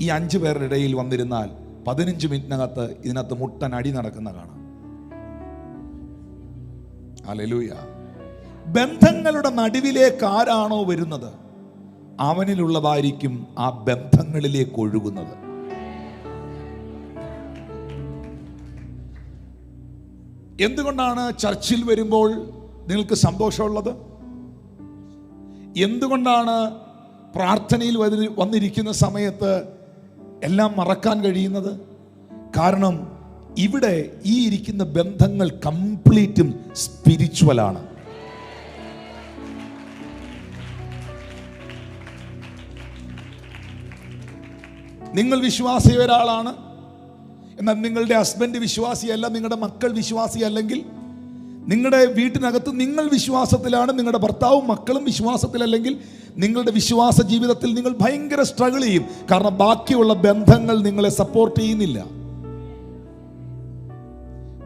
ഈ 5 പേരുടെ ഇടയിൽ വന്നിരുന്നാൽ 15 മിനിറ്റിനകത്ത് ഇതിനകത്ത് മുട്ടൻ അടി നടക്കുന്ന കാണാം. ഹല്ലേലൂയ. ബന്ധങ്ങളുടെ നടുവിലേക്ക് ആരാണോ വരുന്നത് അവനിലുള്ളതായിരിക്കും ആ ബന്ധങ്ങളിലേക്ക് ഒഴുകുന്നത്. എന്തുകൊണ്ടാണ് ചർച്ചിൽ വരുമ്പോൾ നിങ്ങൾക്ക് സന്തോഷമുള്ളത്? എന്തുകൊണ്ടാണ് പ്രാർത്ഥനയിൽ വന്നിരിക്കുന്ന സമയത്ത് എല്ലാം മറക്കാൻ കഴിയുന്നത്? കാരണം ഇവിടെ ഈ ഇരിക്കുന്ന ബന്ധങ്ങൾ കംപ്ലീറ്റും സ്പിരിച്വലാണ്. നിങ്ങൾ വിശ്വാസിയ ഒരാളാണ്, എന്നാൽ നിങ്ങളുടെ ഹസ്ബൻഡ് വിശ്വാസിയല്ല, നിങ്ങളുടെ മക്കൾ വിശ്വാസിയല്ലെങ്കിൽ, നിങ്ങളുടെ വീട്ടിനകത്ത് നിങ്ങൾ വിശ്വാസത്തിലാണ്, നിങ്ങളുടെ ഭർത്താവും മക്കളും വിശ്വാസത്തിലല്ലെങ്കിൽ, നിങ്ങളുടെ വിശ്വാസ ജീവിതത്തിൽ നിങ്ങൾ ഭയങ്കര സ്ട്രഗിൾ ചെയ്യും. കാരണം ബാക്കിയുള്ള ബന്ധങ്ങൾ നിങ്ങളെ സപ്പോർട്ട് ചെയ്യുന്നില്ല.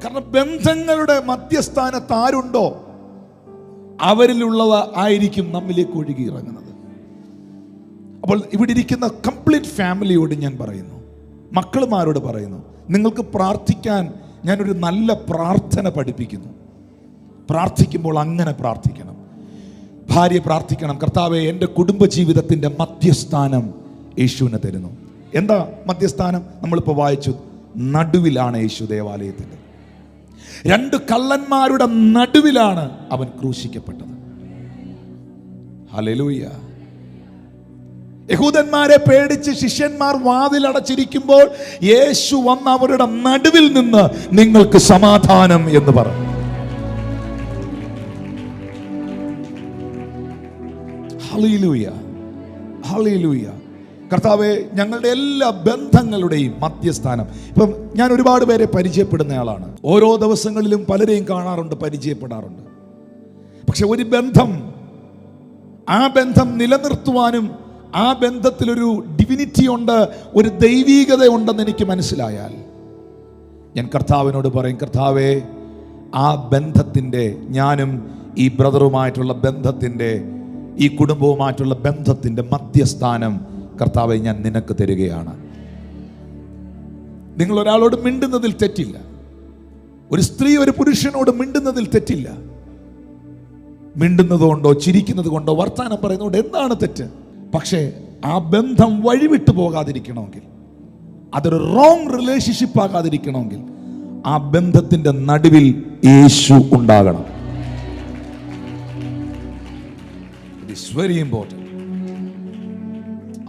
കാരണം ബന്ധങ്ങളുടെ മധ്യസ്ഥാനത്ത് ആരുണ്ടോ അവരിലുള്ളത് ആയിരിക്കും നമ്മിലേക്ക് ഒഴുകി ഇറങ്ങുന്നത്. അപ്പോൾ ഇവിടെ ഇരിക്കുന്ന കംപ്ലീറ്റ് ഫാമിലിയോട് ഞാൻ പറയുന്നു, മക്കളുമാരോട് പറയുന്നു, നിങ്ങൾക്ക് പ്രാർത്ഥിക്കാൻ ഞാനൊരു നല്ല പ്രാർത്ഥന പഠിപ്പിക്കുന്നു. പ്രാർത്ഥിക്കുമ്പോൾ അങ്ങനെ പ്രാർത്ഥിക്കണം. ഭാര്യ പ്രാർത്ഥിക്കണം, കർത്താവേ എൻ്റെ കുടുംബജീവിതത്തിൻ്റെ മധ്യസ്ഥാനം യേശുവിനെ തരുന്നു. എന്താ മധ്യസ്ഥാനം? നമ്മളിപ്പോൾ വായിച്ചു, നടുവിലാണ് യേശു ദേവാലയത്തിൻ്റെ. 2 കള്ളന്മാരുടെ നടുവിലാണ് അവൻ ക്രൂശിക്കപ്പെട്ടത്. ഹല്ലേലൂയ. യഹൂദന്മാരെ പേടിച്ച് ശിഷ്യന്മാർ വാതിലടച്ചിരിക്കുമ്പോൾ യേശു വന്ന് അവരുടെ നടുവിൽ നിന്ന് നിങ്ങൾക്ക് സമാധാനം എന്ന് പറഞ്ഞു. Hallelujah, hallelujah. കർത്താവേ, ഞങ്ങളുടെ എല്ലാ ബന്ധങ്ങളുടെയും മധ്യസ്ഥാനം. ഇപ്പം ഞാൻ ഒരുപാട് പേരെ പരിചയപ്പെടുന്നയാളാണ്. ഓരോ ദിവസങ്ങളിലും പലരെയും കാണാറുണ്ട്, പരിചയപ്പെടാറുണ്ട്. പക്ഷെ ഒരു ബന്ധം, ആ ബന്ധം നിലനിർത്തുവാനും ആ ബന്ധത്തിലൊരു ഡിവിനിറ്റി ഉണ്ട്, ഒരു ദൈവീകത ഉണ്ടെന്ന് എനിക്ക് മനസ്സിലായാൽ ഞാൻ കർത്താവിനോട് പറയും, കർത്താവേ, ആ ബന്ധത്തിൻ്റെ, ഞാനും ഈ ബ്രദറുമായിട്ടുള്ള ബന്ധത്തിൻ്റെ, ഈ കുടുംബവുമായിട്ടുള്ള ബന്ധത്തിൻ്റെ മധ്യസ്ഥാനം കർത്താവെ ഞാൻ നിനക്ക് തരികയാണ്. നിങ്ങൾ ഒരാളോട് മിണ്ടുന്നതിൽ തെറ്റില്ല. ഒരു സ്ത്രീ ഒരു പുരുഷനോട് മിണ്ടുന്നതിൽ തെറ്റില്ല. മിണ്ടുന്നത് കൊണ്ടോ ചിരിക്കുന്നത് കൊണ്ടോ വർത്താനം പറയുന്നതുകൊണ്ട് എന്താണ് തെറ്റ്? പക്ഷേ ആ ബന്ധം വഴിവിട്ടു പോകാതിരിക്കണമെങ്കിൽ, അതൊരു റോങ് റിലേഷൻഷിപ്പ് ആകാതിരിക്കണമെങ്കിൽ ആ ബന്ധത്തിന്റെ നടുവിൽ യേശു ഉണ്ടാകണം. It is very important.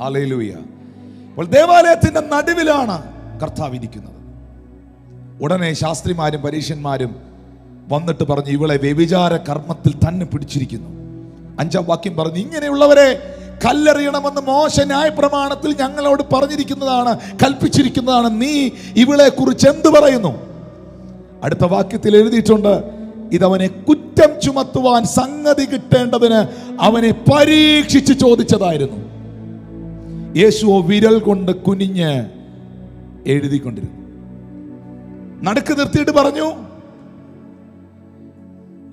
Hallelujah. അപ്പോൾ ദേവാലയത്തിന്റെ നടുവിലാണ് കർത്താവ് ഇരിക്കുന്നത്. ഉടനെ ശാസ്ത്രിമാരും പരീശന്മാരും വന്നിട്ട് പറഞ്ഞു, ഇവളെ വ്യഭിചാര കർമ്മത്തിൽ തന്നെ പിടിച്ചിരിക്കുന്നു. 5-ാം വാക്യം പറഞ്ഞു, ഇങ്ങനെയുള്ളവരെ കല്ലെറിയണമെന്ന് മോശ ന്യായപ്രമാണത്തിൽ ഞങ്ങളോട് പറഞ്ഞിരിക്കുന്നതാണ്, കൽപ്പിച്ചിരിക്കുന്നതാണ്. നീ ഇവളെ കുറിച്ച് എന്ത് പറയുന്നു? അടുത്ത വാക്യത്തിൽ എഴുതിയിട്ടുണ്ട്, ഇതവനെ കുറ്റം ചുമത്തുവാൻ സംഗതി കിട്ടേണ്ടതിന് അവനെ പരീക്ഷിച്ച് ചോദിച്ചതായിരുന്നു. യേശുവോ വിരൽ കൊണ്ട് കുനിഞ്ഞ് എഴുതിക്കൊണ്ടിരുന്നു. നടുക്ക് നിർത്തിയിട്ട് പറഞ്ഞു,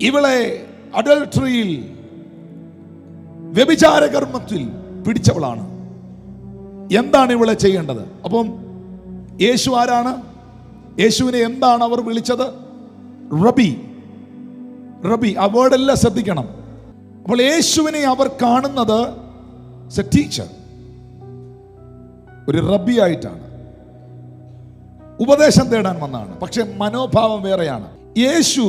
ഇവളെ അഡൾട്ടറിയിൽ, വ്യഭിചാര കർമ്മത്തിൽ പിടിച്ചവളാണ്. എന്താണ് ഇവളെ ചെയ്യേണ്ടത്? അപ്പം യേശു ആരാണ്? യേശുവിനെ എന്താണ് അവർ വിളിച്ചത്? റബി. റബി, ആ വേർഡെല്ലാം ശ്രദ്ധിക്കണം. അപ്പോൾ യേശുവിനെ അവർ കാണുന്നത് ടീച്ചർ, ഒരു റബി ആയിട്ടാണ്. ഉപദേശം തേടാൻ വന്നതാണ്. പക്ഷെ മനോഭാവം വേറെയാണ്. യേശു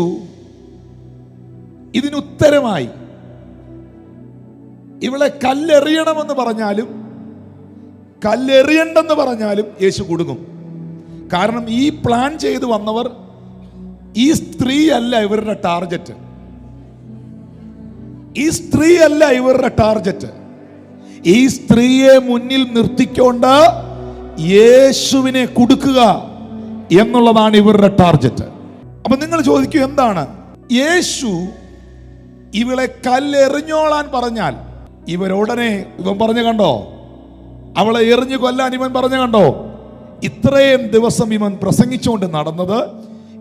ഇതിനുത്തരമായി ഇവളെ കല്ലെറിയണമെന്ന് പറഞ്ഞാലും കല്ലെറിയണ്ടെന്ന് പറഞ്ഞാലും യേശു കുടുങ്ങും. കാരണം ഈ പ്ലാൻ ചെയ്ത് വന്നവർ, ഈ സ്ത്രീ അല്ല ഇവരുടെ ടാർഗറ്റ്. ഈ സ്ത്രീ അല്ല ഇവരുടെ ടാർഗറ്റ്. ഈ സ്ത്രീയെ മുന്നിൽ നിർത്തിക്കൊണ്ട് യേശുവിനെ കൊടുക്കുക എന്നുള്ളതാണ് ഇവരുടെ ടാർഗറ്റ്. അപ്പൊ നിങ്ങൾ ചോദിക്കും, എന്താണ്? യേശു ഇവളെ കല്ലെറിഞ്ഞോളാൻ പറഞ്ഞാൽ ഇവരുടനെ, ഇവൻ പറഞ്ഞു കണ്ടോ, അവളെ എറിഞ്ഞു കൊല്ലാൻ ഇവൻ പറഞ്ഞു കണ്ടോ. ഇത്രയും ദിവസം ഇവൻ പ്രസംഗിച്ചുകൊണ്ട് നടന്നത്,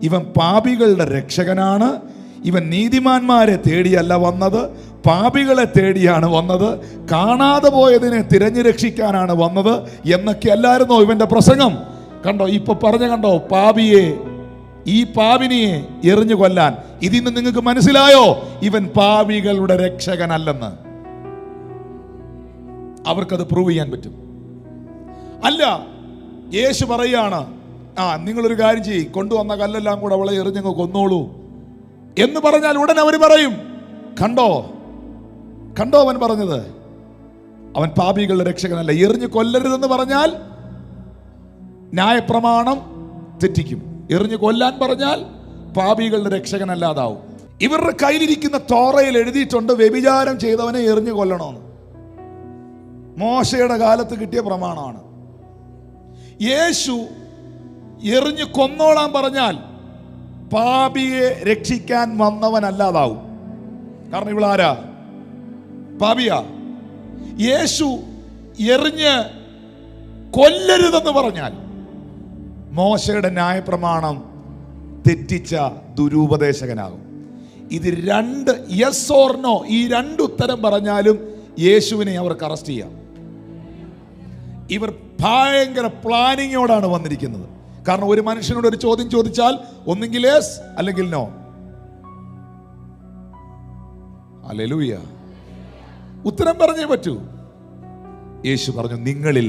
ഇവൻ പാപികളുടെ രക്ഷകനാണ്, ഇവൻ നീതിമാന്മാരെ തേടിയല്ല വന്നത്, പാപികളെ തേടിയാണ് വന്നത്, കാണാതെ പോയതിനെ തിരഞ്ഞു രക്ഷിക്കാനാണ് വന്നത് എന്നൊക്കെ അല്ലായിരുന്നോ ഇവന്റെ പ്രസംഗം? കണ്ടോ, ഇപ്പൊ പറഞ്ഞു കണ്ടോ, പാപിയെ, ഈ പാപിനിയെ എറിഞ്ഞു കൊല്ലാൻ. ഇതിന്ന് നിങ്ങൾക്ക് മനസ്സിലായോ ഇവൻ പാപികളുടെ രക്ഷകനല്ലെന്ന്? അവർക്കത് പ്രൂവ് ചെയ്യാൻ പറ്റും. അല്ല, യേശു പറയാണ്, നിങ്ങളൊരു കാര്യം ചെയ്യും, കൊണ്ടുവന്ന കല്ലെല്ലാം കൂടെ അവളെ എറിഞ്ഞങ്ങ് കൊന്നോളൂ എന്ന് പറഞ്ഞാൽ ഉടൻ അവർ പറയും, കണ്ടോ കണ്ടോ അവൻ പറഞ്ഞത്, അവൻ പാപികളുടെ രക്ഷകനല്ല. എറിഞ്ഞു കൊല്ലരുതെന്ന് പറഞ്ഞാൽ ന്യായപ്രമാണം തെറ്റിക്കും. എറിഞ്ഞു കൊല്ലാൻ പറഞ്ഞാൽ പാപികളുടെ രക്ഷകനല്ലാതാവും. ഇവരുടെ കയ്യിലിരിക്കുന്ന തോറയിൽ എഴുതിയിട്ടുണ്ട്, വ്യഭിചാരം ചെയ്തവനെ എറിഞ്ഞു കൊല്ലണമെന്ന്. മോശയുടെ കാലത്ത് കിട്ടിയ പ്രമാണമാണ്. യേശു എറിഞ്ഞു കൊന്നോളാൻ പറഞ്ഞാൽ പാപിയെ രക്ഷിക്കാൻ വന്നവനല്ലാതാവും. കാരണം ഇവളാരാ? പാപിയാ. യേശു എറിഞ്ഞ് കൊല്ലരുതെന്ന് പറഞ്ഞാൽ മോശയുടെ ന്യായപ്രമാണം തെറ്റിച്ച ദുരുപദേശകനാകും. ഇത് രണ്ട് യെസ് ഓർ നോ, ഈ രണ്ട് ഉത്തരം പറഞ്ഞാലും യേശുവിനെ അവർക്ക് അറസ്റ്റ് ചെയ്യാം. ഇവർ ഭയങ്കര പ്ലാനിങ്ങോടാണ് വന്നിരിക്കുന്നത്. കാരണം ഒരു മനുഷ്യനോട് ഒരു ചോദ്യം ചോദിച്ചാൽ ഒന്നെങ്കിൽ യെസ് അല്ലെങ്കിൽ നോ. ഹല്ലേലൂയ. ഉത്തരം പറഞ്ഞേ പറ്റൂ. യേശു പറഞ്ഞു, നിങ്ങളിൽ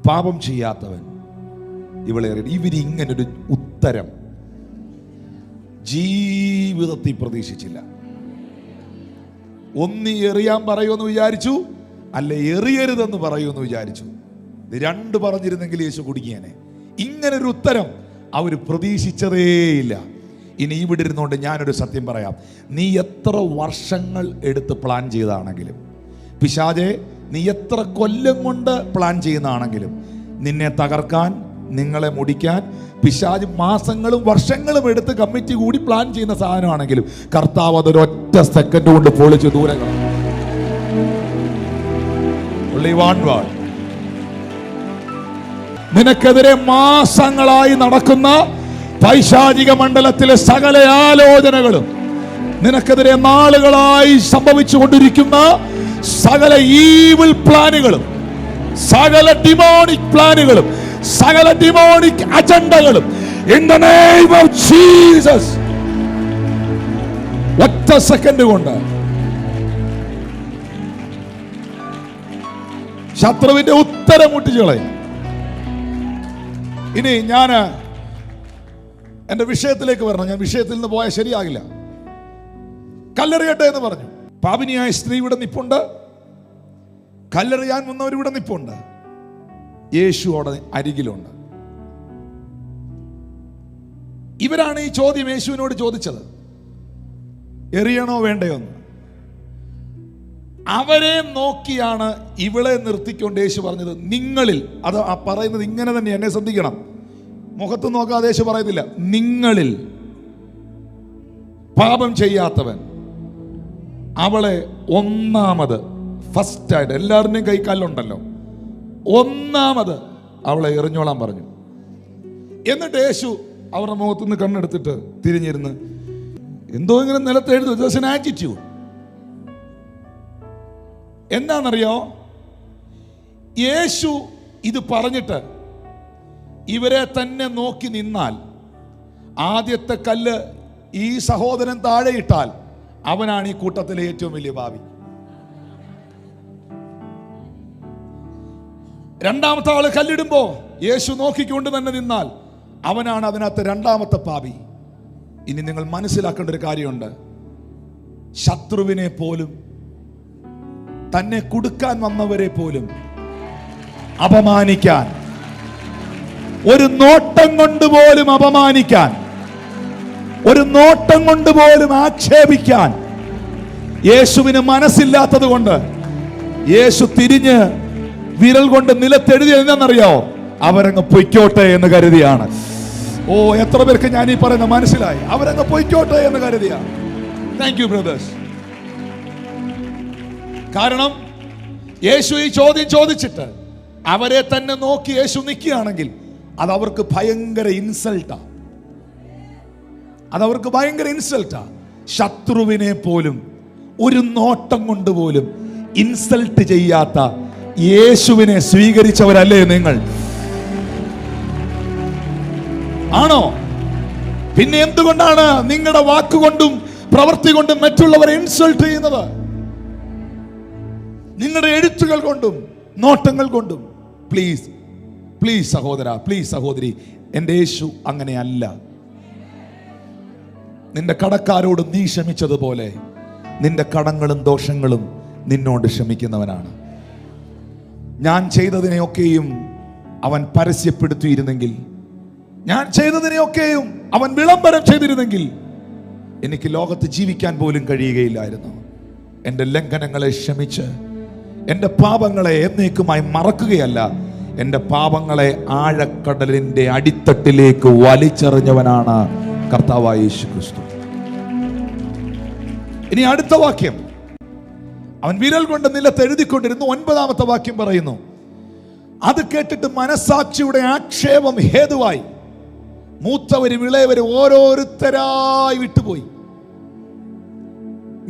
പാപം ചെയ്യാത്തവൻ ഇവളെ. ഇവരിങ്ങനൊരു ഉത്തരം ജീവിതത്തിൽ പ്രതീക്ഷിച്ചില്ല. ഒന്ന് എറിയാൻ പറയുമെന്ന് വിചാരിച്ചു, അല്ല എറിയരുതെന്ന് പറയുമെന്ന് വിചാരിച്ചു. ഇത് രണ്ട് പറഞ്ഞിരുന്നെങ്കിൽ യേശു കുടുങ്ങിയേനെ. ഇങ്ങനൊരു ഉത്തരം അവർ പ്രതീക്ഷിച്ചതേയില്ല. ഇനി ഇവിടെ ഇരുന്നുകൊണ്ട് ഞാനൊരു സത്യം പറയാം. നീ എത്ര വർഷങ്ങൾ എടുത്ത് പ്ലാൻ ചെയ്താണെങ്കിലും, പിശാചേ നീ എത്ര കൊല്ലം കൊണ്ട് പ്ലാൻ ചെയ്യുന്നതാണെങ്കിലും, നിന്നെ തകർക്കാൻ, നിങ്ങളെ മുടിക്കാൻ പിശാച് മാസങ്ങളും വർഷങ്ങളും എടുത്ത് കമ്മിറ്റി കൂടി പ്ലാൻ ചെയ്യുന്ന സാധനമാണെങ്കിലും കർത്താവ് അതൊരൊറ്റ സെക്കൻഡ് കൊണ്ട് പൊളിച്ച് ദൂരെ കളയും. നിനക്കെതിരെ മാസങ്ങളായി നടക്കുന്ന പൈശാചിക മണ്ഡലത്തിലെ സകല ആലോചനകളും, നിനക്കെതിരെ നാളുകളായി സംഭവിച്ചുകൊണ്ടിരിക്കുന്ന സകല ഈവിൾ പ്ലാനുകളും, സകല ഡിമോണിക് പ്ലാനുകളും, സകല ഡിമോണിക് അജണ്ടകളും in the name of Jesus ഒറ്റ സെക്കൻഡ് കൊണ്ട് ശത്രുവിന്റെ ഉത്തരം മുട്ടിച്ചു കളയും. ഇനി ഞാൻ എന്റെ വിഷയത്തിലേക്ക് വരണം. ഞാൻ വിഷയത്തിൽ നിന്ന് പോയാൽ ശരിയാകില്ല. കല്ലെറിയട്ടെ എന്ന് പറഞ്ഞു. പാപിനിയായ സ്ത്രീ ഇവിടെ നിപ്പുണ്ട്, കല്ലെറിയാൻ വന്നവരിവിടെ നിപ്പുണ്ട്, യേശു അവിടെ അരികിലുണ്ട്. ഇവരാണ് ഈ ചോദ്യം യേശുവിനോട് ചോദിച്ചത്, എറിയണോ വേണ്ടയോ എന്ന്. അവരെ നോക്കിയാണ് ഇവളെ നിർത്തിക്കൊണ്ട് യേശു പറഞ്ഞത്, നിങ്ങളിൽ. അത് ആ പറയുന്നത് ഇങ്ങനെ തന്നെ, എന്നെ ശ്രദ്ധിക്കണം. മുഖത്ത് നോക്കാതെ യേശു പറയുന്നില്ല, നിങ്ങളിൽ പാപം ചെയ്യാത്തവൻ അവളെ ഒന്നാമത്, ഫസ്റ്റായിട്ട്, എല്ലാവരുടെയും കൈക്കാലുണ്ടല്ലോ, ഒന്നാമത് അവളെ എറിഞ്ഞോളാൻ പറഞ്ഞു. എന്നിട്ട് യേശു അവരുടെ മുഖത്തുനിന്ന് കണ്ണെടുത്തിട്ട് തിരിഞ്ഞിരുന്ന് എന്തോ ഇങ്ങനെ നിലത്ത് എഴുതും. ആറ്റിറ്റ്യൂഡ് എന്താണെന്നറിയോ? യേശു ഇത് പറഞ്ഞിട്ട് ഇവരെ തന്നെ നോക്കി നിന്നാൽ, ആദ്യത്തെ കല്ല് ഈ സഹോദരൻ താഴെ ഇട്ടാൽ അവനാണ് ഈ കൂട്ടത്തിലെ ഏറ്റവും വലിയ പാപി. രണ്ടാമത്തെ ആള് കല്ലിടുമ്പോ യേശു നോക്കിക്കൊണ്ട് തന്നെ നിന്നാൽ അവനാണ് അതിനകത്ത് രണ്ടാമത്തെ പാപി. ഇനി നിങ്ങൾ മനസ്സിലാക്കേണ്ട ഒരു കാര്യമുണ്ട്. ശത്രുവിനെ പോലും, തന്നെ കൊടുക്കാൻ വന്നവരെ പോലും അപമാനിക്കാൻ, ഒരു നോട്ടം കൊണ്ട് പോലും അപമാനിക്കാൻ, ഒരു നോട്ടം കൊണ്ട് പോലും ആക്ഷേപിക്കാൻ യേശുവിന് മനസ്സില്ലാത്തത് കൊണ്ട് യേശു തിരിഞ്ഞ് വിരൽ കൊണ്ട് നിലത്തെഴുതിയത് എന്താണെന്നറിയോ? അവരങ്ങ് പൊയ്ക്കോട്ടെ എന്ന് കരുതിയാണ്. ഓ, എത്ര പേർക്ക് ഞാൻ ഈ പറയുന്ന മനസ്സിലായി? അവരങ്ങ് പൊയ്ക്കോട്ടെ എന്ന് കരുതിയാണ്. Thank you brothers. കാരണം യേശു ഈ ചോദ്യം ചോദിച്ചിട്ട് അവരെ തന്നെ നോക്കി യേശു നിൽക്കുകയാണെങ്കിൽ അതവർക്ക് ഭയങ്കര ഇൻസൾട്ടാ. അതവർക്ക് ഭയങ്കര ഇൻസൾട്ടാ. ശത്രുവിനെ പോലും ഒരു നോട്ടം കൊണ്ട് പോലും ഇൻസൾട്ട് ചെയ്യാത്ത യേശുവിനെ സ്വീകരിച്ചവരല്ലേ നിങ്ങൾ? ആണോ? പിന്നെ എന്തുകൊണ്ടാണ് നിങ്ങളുടെ വാക്കുകൊണ്ടും പ്രവൃത്തി കൊണ്ടും മറ്റുള്ളവരെ ഇൻസൾട്ട് ചെയ്യുന്നത്? നിങ്ങളുടെ എഴുത്തുകൾ കൊണ്ടും നോട്ടങ്ങൾ കൊണ്ടും. പ്ലീസ് പ്ലീസ് സഹോദര, പ്ലീസ് സഹോദരി, എൻ്റെ യേശു അങ്ങനെയല്ല. നിന്റെ കടക്കാരോട് നീ ക്ഷമിച്ചതുപോലെ നിന്റെ കടങ്ങളും ദോഷങ്ങളും നിന്നോട് ക്ഷമിക്കുന്നവനാണ്. ഞാൻ ചെയ്തതിനെയൊക്കെയും അവൻ പരസ്യപ്പെടുത്തിയിരുന്നെങ്കിൽ, ഞാൻ ചെയ്തതിനെയൊക്കെയും അവൻ വിളംബരം ചെയ്തിരുന്നെങ്കിൽ എനിക്ക് ലോകത്ത് ജീവിക്കാൻ പോലും കഴിയുകയില്ലായിരുന്നു. എൻ്റെ ലംഘനങ്ങളെ ക്ഷമിച്ച് എൻ്റെ പാപങ്ങളെ എന്നേക്കുമായി മറക്കുകയല്ല, എൻ്റെ പാപങ്ങളെ ആഴക്കടലിൻ്റെ അടിത്തട്ടിലേക്ക് വലിച്ചെറിഞ്ഞവനാണ് കർത്താവായ യേശു ക്രിസ്തു. ഇനി അടുത്ത വാക്യം, അവൻ വിരൽ കൊണ്ട് നിലത്ത് എഴുതിക്കൊണ്ടിരുന്നു. 9-ാമത്തെ വാക്യം പറയുന്നു, അത് കേട്ടിട്ട് മനസാക്ഷിയുടെ ആക്ഷേപം ഹേതുവായി മൂത്തവരും ഇളയവരും ഓരോരുത്തരായി വിട്ടുപോയി.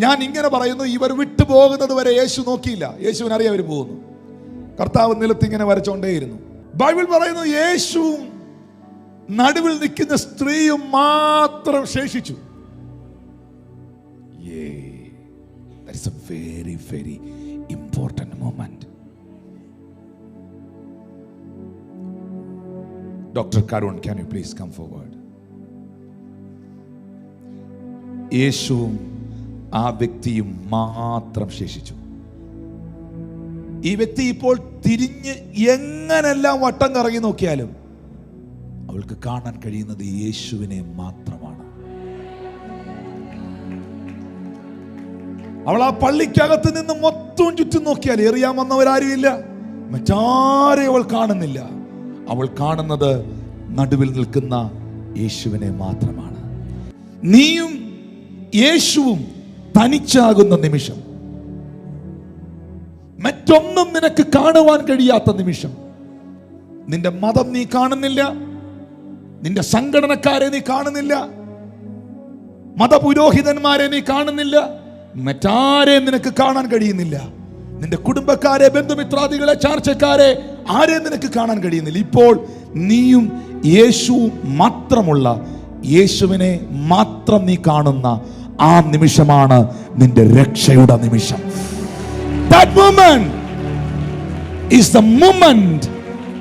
ഞാൻ ഇങ്ങനെ പറയുന്നു, ഇവർ വിട്ടുപോകുന്നത് വരെ യേശു നോക്കിയില്ല. യേശുവിന് അറിയാം അവർ പോകുന്നു. കർത്താവ് നിലത്ത് ഇങ്ങനെ വരച്ചോണ്ടേയിരുന്നു. ബൈബിൾ പറയുന്നു, യേശുവും നടുവിൽ നിൽക്കുന്ന സ്ത്രീയും മാത്രം ശേഷിച്ചു. That is a very, very important moment. Dr. Karun, can you please come forward? യേശുവും ആ വ്യക്തിയും മാത്രം ശേഷിച്ചു. ഈ വ്യക്തി ഇപ്പോൾ തിരിഞ്ഞ് എങ്ങനെല്ലാം വട്ടം കറങ്ങി നോക്കിയാലും അവൾക്ക് കാണാൻ കഴിയുന്നത് യേശുവിനെ മാത്രമാണ്. അവൾ ആ പള്ളിക്കകത്ത് നിന്ന് മൊത്തം ചുറ്റും നോക്കിയാൽ എറിയാൻ വന്നവരാരും ഇല്ല, മറ്റാരെയും അവൾ കാണുന്നില്ല. അവൾ കാണുന്നത് നടുവിൽ നിൽക്കുന്ന യേശുവിനെ മാത്രമാണ്. നീയും യേശുവും തനിച്ചാകുന്ന നിമിഷം, മറ്റൊന്നും നിനക്ക് കാണുവാൻ കഴിയാത്ത നിമിഷം, നിന്റെ മതം നീ കാണുന്നില്ല, നിന്റെ സംഘടനക്കാരെ നീ കാണുന്നില്ല, മതപുരോഹിതന്മാരെ നീ കാണുന്നില്ല, മറ്റാരെയും നിനക്ക് കാണാൻ കഴിയുന്നില്ല, നിന്റെ കുടുംബക്കാരെ, ബന്ധുമിത്രാദികളെ, ചാർച്ചക്കാരെ ആരെയും നിനക്ക് കാണാൻ കഴിയുന്നില്ല. ഇപ്പോൾ നീയും യേശുവും മാത്രമുള്ള, യേശുവിനെ മാത്രം നീ കാണുന്ന ആ നിമിഷമാണ് നിന്റെ രക്ഷയുടെ നിമിഷം. That moment is the moment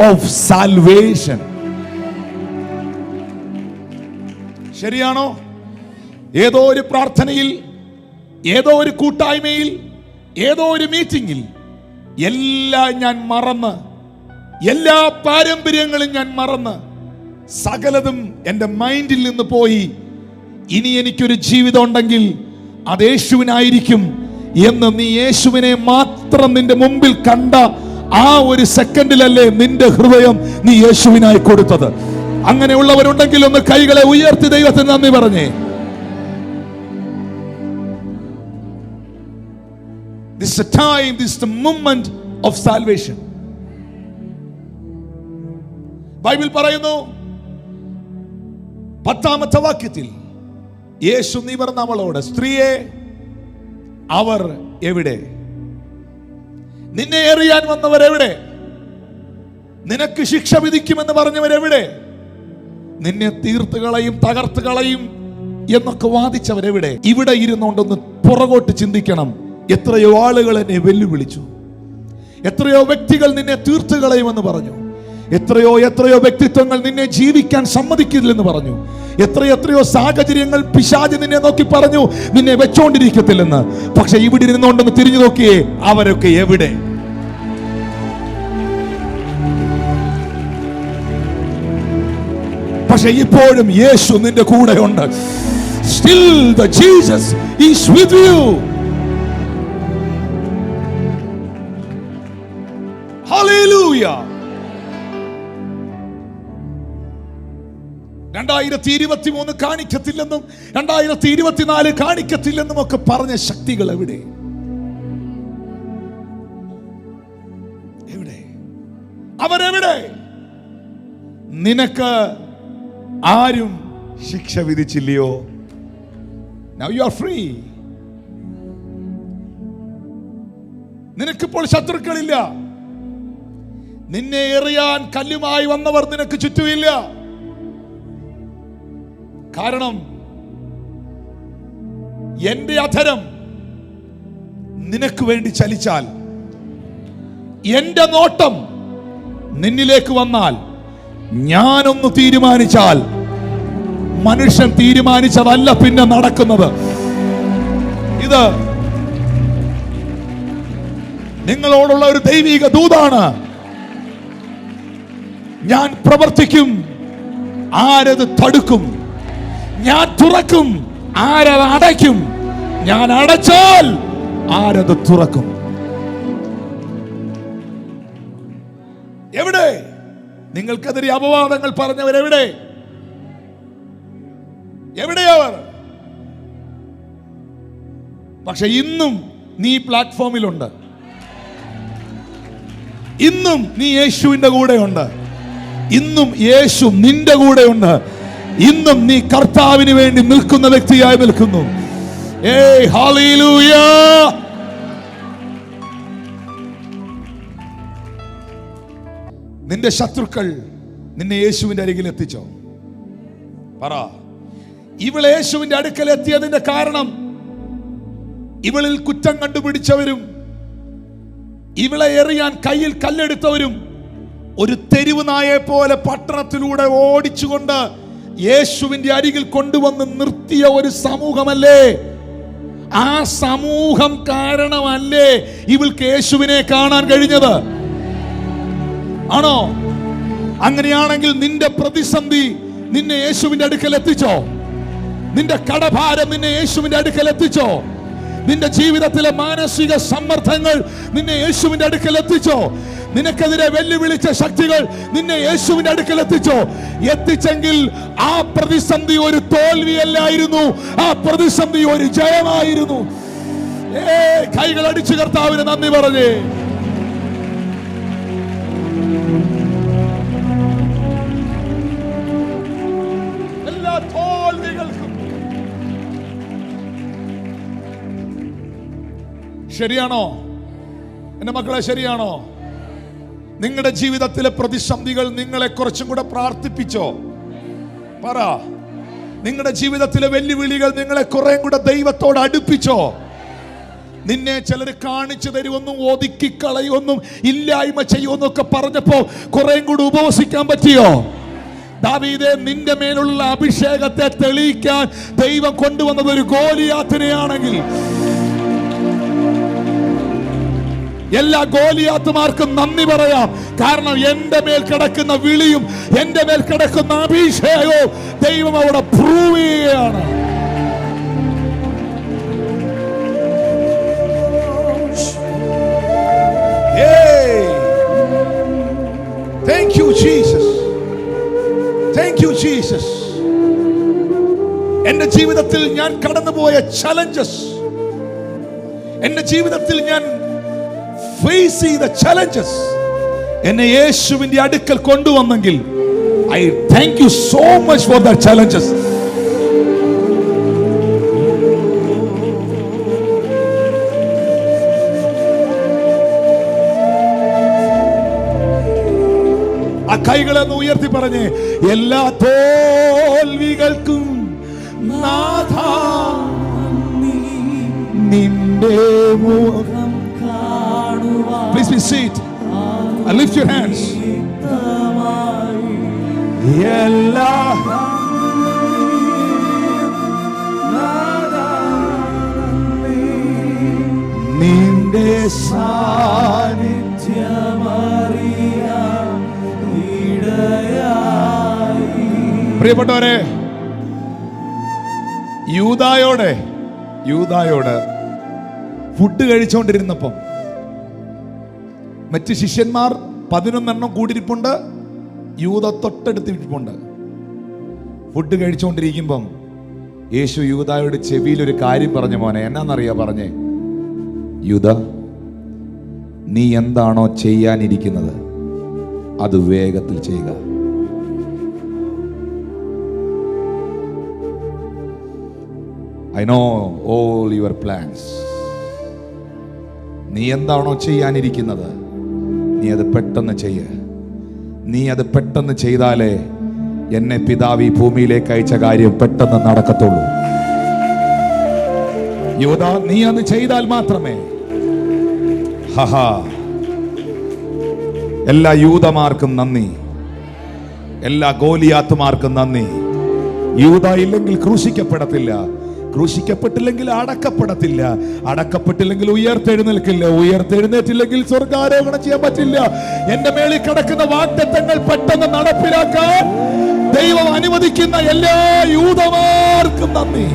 of salvation. ശരിയാണോ? ഏതോ ഒരു പ്രാർത്ഥനയിൽ, ഏതോ ഒരു കൂട്ടായ്മയിൽ, ഏതോ ഒരു മീറ്റിംഗിൽ എല്ലാം ഞാൻ മറന്ന്, എല്ലാ പാരമ്പര്യങ്ങളും ഞാൻ മറന്ന്, സകലതും എൻ്റെ മൈൻഡിൽ നിന്ന് പോയി, ഇനി എനിക്കൊരു ജീവിതം ഉണ്ടെങ്കിൽ അത് യേശുവിനായിരിക്കും എന്ന് നീ യേശുവിനെ മാത്രം നിന്റെ മുമ്പിൽ കണ്ട ആ ഒരു സെക്കൻഡിലല്ലേ നിന്റെ ഹൃദയം നീ യേശുവിനായി കൊടുത്തത്? അങ്ങനെയുള്ളവരുണ്ടെങ്കിൽ ഒന്ന് കൈകളെ ഉയർത്തി ദൈവത്തിന് നന്ദി പറഞ്ഞേ. This is a time, this is the moment of salvation. Bible പറയുന്നു 10-ാമത്തെ വാക്യത്തിൽ, യേശു നിവർന്ന് അവളോട്, സ്ത്രീയെ, അവർ എവിടെ? നിന്നെ എറിയാൻ വന്നവരെവിടെ? നിനക്ക് ശിക്ഷ വിധിക്കുമെന്ന് പറഞ്ഞവരെവിടെ? നിന്നെ തീർത്തുകളയും തകർത്തുകളയും എന്നൊക്കെ വാദിച്ചവരെവിടെ? ഇവിടെ ഇരുന്നുകൊണ്ടൊന്ന് പുറകോട്ട് ചിന്തിക്കണം. എത്രയോ ആളുകൾ എന്നെ വെല്ലുവിളിച്ചു, എത്രയോ വ്യക്തികൾ നിന്നെ തീർത്തുകളയുമെന്ന് പറഞ്ഞു, എത്രയോ വ്യക്തിത്വങ്ങൾ നിന്നെ ജീവിക്കാൻ സമ്മതിക്കില്ലെന്ന് പറഞ്ഞു, എത്രയോ സാഹചര്യങ്ങൾ പിശാച് നിന്നെ നോക്കി പറഞ്ഞു നിന്നെ വെച്ചോണ്ടിരിക്കത്തില്ലെന്ന്. പക്ഷെ ഇവിടെ ഇരുന്നുകൊണ്ടൊന്ന് തിരിഞ്ഞു നോക്കിയേ, അവരൊക്കെ എവിടെ? പക്ഷെ ഇപ്പോഴും യേശു നിന്റെ കൂടെ ഉണ്ട്. Still the Jesus is with you. Hallelujah. 2023 കാണിക്കത്തില്ലെന്നും 2024 കാണിക്കത്തില്ലെന്നും ഒക്കെ പറഞ്ഞ ശക്തികൾ എവിടെ? അവരെവിടെ? നിനക്ക് ആരും ശിക്ഷ വിധിച്ചില്ലയോ? Now you are free. നിനക്കിപ്പോൾ ശത്രുക്കളില്ല. നിന്നെ എറിയാൻ കല്ലുമായി വന്നവർ നിനക്ക് ചുറ്റുമില്ല. കാരണം എന്റെ അധരം നിനക്ക് വേണ്ടി ചലിച്ചാൽ, എന്റെ നോട്ടം നിന്നിലേക്ക് വന്നാൽ, ഞാനൊന്ന് തീരുമാനിച്ചാൽ, മനുഷ്യൻ തീരുമാനിച്ചതല്ല പിന്നെ നടക്കുന്നത്. ഇത് നിങ്ങളോടുള്ള ഒരു ദൈവിക ദൂതാണ്. ഞാൻ പ്രവർത്തിക്കും, ആരത് തടുക്കും? ഞാൻ തുറക്കും, ആരത് അടയ്ക്കും? ഞാൻ അടച്ചാൽ ആരത് തുറക്കും? എവിടെ? നിങ്ങൾക്കെതിരെ അപവാദങ്ങൾ പറഞ്ഞവരെവിടെ? എവിടെയവർ? പക്ഷെ ഇന്നും നീ പ്ലാറ്റ്ഫോമിലുണ്ട്. ഇന്നും നീ യേശുവിന്റെ കൂടെയുണ്ട്. ഇന്നും യേശു നിന്റെ കൂടെയുണ്ട്. ഇന്നും നീ കർത്താവിന് വേണ്ടി നിൽക്കുന്ന വ്യക്തിയായി നിൽക്കുന്നു. ഏയ് ഹല്ലേലൂയ! നിന്റെ ശത്രുക്കൾ നിന്നെ യേശുവിന്റെ അരികിൽ എത്തിച്ചോ? പറ. ഇവൾ യേശുവിന്റെ അടുക്കൽ എത്തിയതിന്റെ കാരണം ഇവളിൽ കുറ്റം കണ്ടുപിടിച്ചവരും ഇവളെ എറിയാൻ കയ്യിൽ കല്ലെടുത്തവരും ഒരു തെരുവ് നായെ പോലെ പട്ടണത്തിലൂടെ ഓടിച്ചുകൊണ്ട് യേശുവിന്റെ അരികിൽ കൊണ്ടുവന്ന് നിർത്തിയ ഒരു സമൂഹമല്ലേ? ആ സമൂഹം കാരണമല്ലേ ഇവൾക്ക് യേശുവിനെ കാണാൻ കഴിഞ്ഞത്? ആണോ? അങ്ങനെയാണെങ്കിൽ നിന്റെ പ്രതിസന്ധി നിന്നെ യേശുവിന്റെ അടുക്കൽ എത്തിച്ചോ? നിന്റെ കടഭാരം നിന്നെ യേശുവിന്റെ അടുക്കൽ എത്തിച്ചോ? നിന്റെ ജീവിതത്തിലെ മാനസിക സമ്മർദ്ദങ്ങൾ നിന്നെ യേശുവിന്റെ അടുക്കൽ എത്തിച്ചോ? നിനക്കെതിരെ വെല്ലുവിളിച്ച ശക്തികൾ നിന്നെ യേശുവിന്റെ അടുക്കൽ എത്തിച്ചോ? എത്തിച്ചെങ്കിൽ ആ പ്രതിസന്ധി ഒരു തോൽവിയല്ലായിരുന്നു, ആ പ്രതിസന്ധി ഒരു ജയമായിരുന്നു. കൈകൾ അടിച്ചു കർത്താവിന് നന്ദി പറഞ്ഞേ. എല്ലാ തോൽവികൾക്കും ശരിയാണോ എന്റെ മക്കളെ? ശരിയാണോ? നിങ്ങളുടെ ജീവിതത്തിലെ പ്രതിസന്ധികൾ നിങ്ങളെ കുറച്ചും കൂടെ പ്രാർത്ഥിപ്പിച്ചോ? പറ. നിങ്ങളുടെ ജീവിതത്തിലെ വെല്ലുവിളികൾ നിങ്ങളെ കുറെ കൂടെ ദൈവത്തോട് അടുപ്പിച്ചോ? നിന്നെ ചിലർ കാണിച്ചു തരുമെന്നും ഒതുക്കിക്കളയുമെന്നും ഇല്ലായ്മ ചെയ്യുമെന്നൊക്കെ പറഞ്ഞപ്പോ കുറെ കൂടെ ഉപവസിക്കാൻ പറ്റിയോ? ദാവീദേ, നിന്റെ മേലുള്ള അഭിഷേകത്തെ തെളിയിക്കാൻ ദൈവം കൊണ്ടുവന്നത് ഒരു ഗോലിയാത്തിനെയാണെങ്കിൽ എല്ലാ ഗോലിയാത്തുമാർക്കും നന്ദി പറയാം. കാരണം എന്റെ മേൽ കിടക്കുന്ന വിളിയും എന്റെ മേൽ കിടക്കുന്ന അഭിഷേകവും ദൈവം അവിടെ പ്രൂവ് ചെയ്യുകയാണ്. Thank you Jesus. Thank you Jesus. എന്റെ ജീവിതത്തിൽ ഞാൻ കടന്നുപോയ ചലഞ്ചസ്, എന്റെ ജീവിതത്തിൽ ഞാൻ ഫേസ് ചെയ്ത ചലഞ്ചസ് എന്നെ യേശുവിന്റെ അടുക്കൽ കൊണ്ടുവന്നെങ്കിൽ I thank you so much for that challenges. ആ കൈകളെന്ന് ഉയർത്തി പറഞ്ഞേ, എല്ലാ തോൽവികൾക്കും നാഥാ നിന്റെ മുഖം കാണുവാൻ. Please be seated and lift your hands. എല്ലാ നിന്റെ സാന്നിധ്യമറിയാൻ ഇടയായി. പ്രിയപ്പെട്ടവരെ, യൂദായോട് ഫുഡ് കഴിച്ചുകൊണ്ടിരുന്നപ്പം മറ്റ് ശിഷ്യന്മാർ 11 കൂടിയിരിപ്പുണ്ട്, യൂദ തൊട്ടടുത്തിരിപ്പുണ്ട്. ഫുഡ് കഴിച്ചുകൊണ്ടിരിക്കുമ്പം യേശു യൂദായോട് ചെവിയിൽ ഒരു കാര്യം പറഞ്ഞു. മോനെ, എന്നാന്നറിയാ പറഞ്ഞേ? യൂദ, നീ എന്താണോ ചെയ്യാനിരിക്കുന്നത് അത് വേഗത്തിൽ ചെയ്യുക. I know all your plans. നീ എന്താണോ ചെയ്യാനിരിക്കുന്നത് നീ അത് പെട്ടെന്ന് ചെയ്യ. നീ അത് പെട്ടെന്ന് ചെയ്താലേ എന്നെ പിതാവ് ഈ ഭൂമിയിലേക്ക് അയച്ച കാര്യം പെട്ടെന്ന് നടക്കത്തുള്ളൂ. യൂദ, നീ അത് ചെയ്താൽ മാത്രമേ. എല്ലാ യൂദമാർക്കും നന്ദി, എല്ലാ ഗോലിയാത്തുമാർക്കും നന്ദി. യൂദ ഇല്ലെങ്കിൽ ക്രൂശിക്കപ്പെടത്തില്ല, ക്രൂശിക്കപ്പെട്ടില്ലെങ്കിൽ അടക്കപ്പെടത്തില്ല, അടക്കപ്പെട്ടില്ലെങ്കിൽ ഉയർത്തെഴുന്നേൽക്കില്ല, ഉയർത്തെഴുന്നേറ്റില്ലെങ്കിൽ സ്വർഗാരോഹണം ചെയ്യാൻ പറ്റില്ല. എന്റെ മേളിൽ കിടക്കുന്ന വാഗ്ദത്തങ്ങൾ പെട്ടെന്ന് നടപ്പിലാക്കാൻ ദൈവം അനുവദിക്കുന്ന എല്ലാ യൂദമാർക്കും നന്ദി.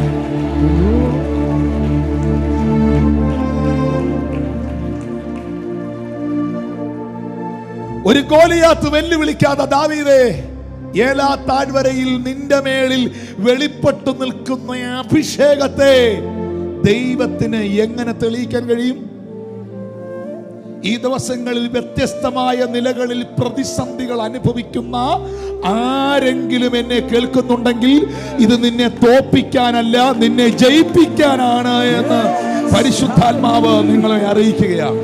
ഒരു ഗോലിയാത്ത് വെല്ലുവിളിക്കാതെ ദാവീദേ, ഏലാ താഴ്വരയിൽ നിന്റെ മേളിൽ വെളിപ്പെട്ടു നിൽക്കുന്ന അഭിഷേകത്തെ ദൈവത്തിന് എങ്ങനെ തെളിയിക്കാൻ കഴിയും? ഈ ദിവസങ്ങളിൽ വ്യത്യസ്തമായ നിലകളിൽ പ്രതിസന്ധികൾ അനുഭവിക്കുന്ന ആരെങ്കിലും എന്നെ കേൾക്കുന്നുണ്ടെങ്കിൽ, ഇത് നിന്നെ തോൽപ്പിക്കാനല്ല, നിന്നെ ജയിപ്പിക്കാനാണ് എന്ന് പരിശുദ്ധാത്മാവ് നിങ്ങളെ അറിയിക്കുകയാണ്.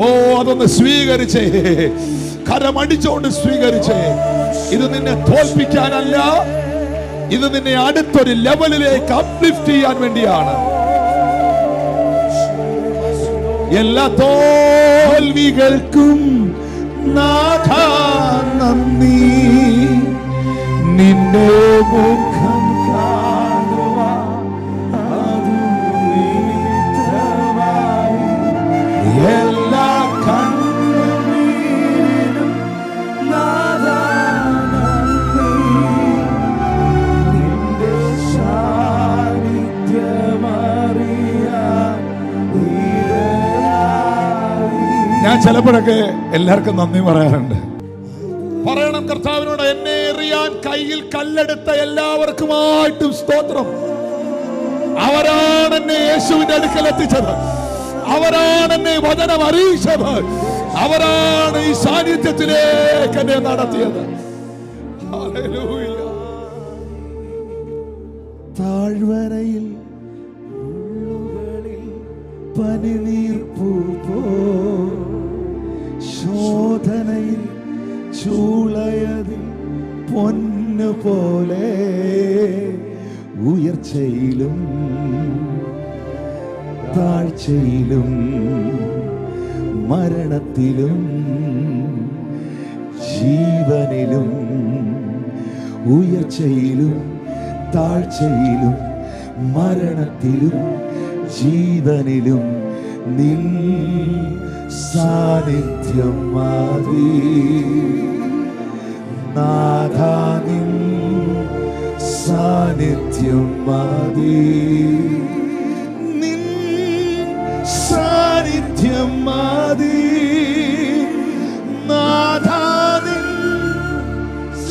ഓ, അതൊന്ന് സ്വീകരിച്ചേ, കരമടിച്ചുകൊണ്ട് സ്വീകരിച്ചേ. ഇത് നിന്നെ തോൽപ്പിക്കാനല്ല, ഇത് നിന്നെ അടുത്തൊരു ലെവലിലേക്ക് അപ്ലിഫ്റ്റ് ചെയ്യാൻ വേണ്ടിയാണ്. എല്ലാ തോൽവികൾക്കും നാഥാ നന്ദി, നിന്റെ മുഖം കാണുവാൻ എല്ലാ കണ്ണുനീരും നാഥാ നന്ദി, നിന്റെ സാന്നിധ്യമറിയാൻ. ഞാൻ ചിലപ്പോഴൊക്കെ എല്ലാവർക്കും നന്ദി പറയാറുണ്ട്. പറയണം കർത്താവിനോട്, എന്നെ എറിയാൻ കയ്യിൽ കല്ലെടുത്ത എല്ലാവർക്കുമായിട്ടും സ്തോത്രം. അവരാണ് എന്നെ യേശുവിന്റെ അടുക്കൽ എത്തിച്ചത്, അവരാണ് എന്നെ വചനം അറിയിച്ചത്, അവരാണ് ഈ സാന്നിധ്യത്തിലേക്ക് എന്നെ നടത്തിയത്. ഹല്ലേലൂയ. താഴ്വരയിൽ പനിനീർപ്പൂ പോ, ശോധനയിൽ ചൂളയതിൽ പൊന്നു പോലെ, ഉയർച്ചയിലും താഴ്ചയിലും മരണത്തിലും ജീവനിലും, ഉയർച്ചയിലും താഴ്ചയിലും മരണത്തിലും ജീവനിലും നിൻ സാന്നിധ്യം മതി നാഥാ, നിൻ സാന്നിധ്യം മതി, നിൻ സാന്നിധ്യം മതി നാഥാ, നിൻ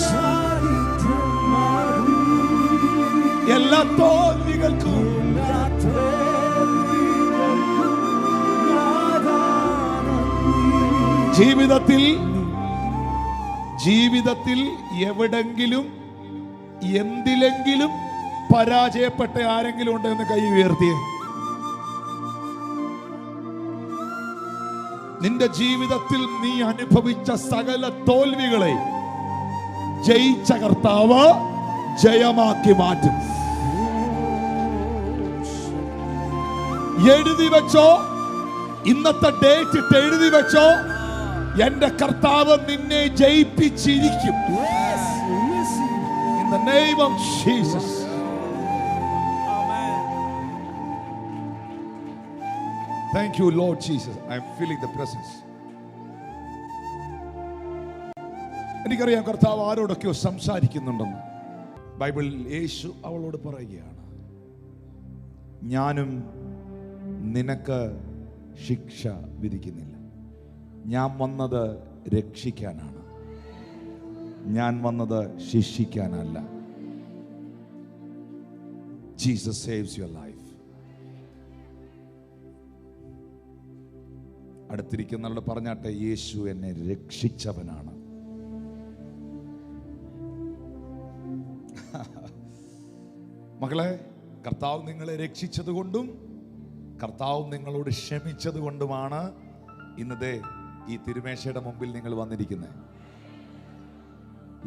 സാന്നിധ്യം മതി. എല്ലാ തോൽവികൾക്കും ജീവിതത്തിൽ എവിടെങ്കിലും എന്തിലെങ്കിലും പരാജയപ്പെട്ട ആരെങ്കിലും ഉണ്ടെന്ന് കൈ ഉയർത്തിയേ. നിന്റെ ജീവിതത്തിൽ നീ അനുഭവിച്ച സകല തോൽവികളെ ജയിച്ച കർത്താവ് ജയമാക്കി മാറ്റും. എഴുതി വെച്ചോ, ഇന്നത്തെ ഡേറ്റ് ഇട്ട് എഴുതി വെച്ചോ, എന്റെ കർത്താവ് നിന്നെ ജയിപ്പിച്ചിരിക്കും. In the name of Jesus. Thank you, Lord Jesus. I am feeling the presence. എനിക്കറിയാം കർത്താവ് ആരോടൊക്കെയോ സംസാരിക്കുന്നുണ്ടെന്ന്. ബൈബിളിൽ യേശു അവളോട് പറയുകയാണ്, ഞാനും നിനക്ക് ശിക്ഷ വിധിക്കുന്നില്ല. ഞാൻ വന്നത് രക്ഷിക്കാനാണ്, ഞാൻ വന്നത് ശിക്ഷിക്കാനല്ല. Jesus saves your life. അടുത്തിരിക്കുന്നവരോട് പറഞ്ഞാട്ടെ, യേശു എന്നെ രക്ഷിച്ചവനാണ്. മകളെ, കർത്താവ് നിങ്ങളെ രക്ഷിച്ചത് കൊണ്ടും കർത്താവ് നിങ്ങളോട് ക്ഷമിച്ചത് കൊണ്ടുമാണ് ഇന്നത്തെ ഈ തിരുമേശയുടെ മുമ്പിൽ നിങ്ങൾ വന്നിരിക്കുന്നത്.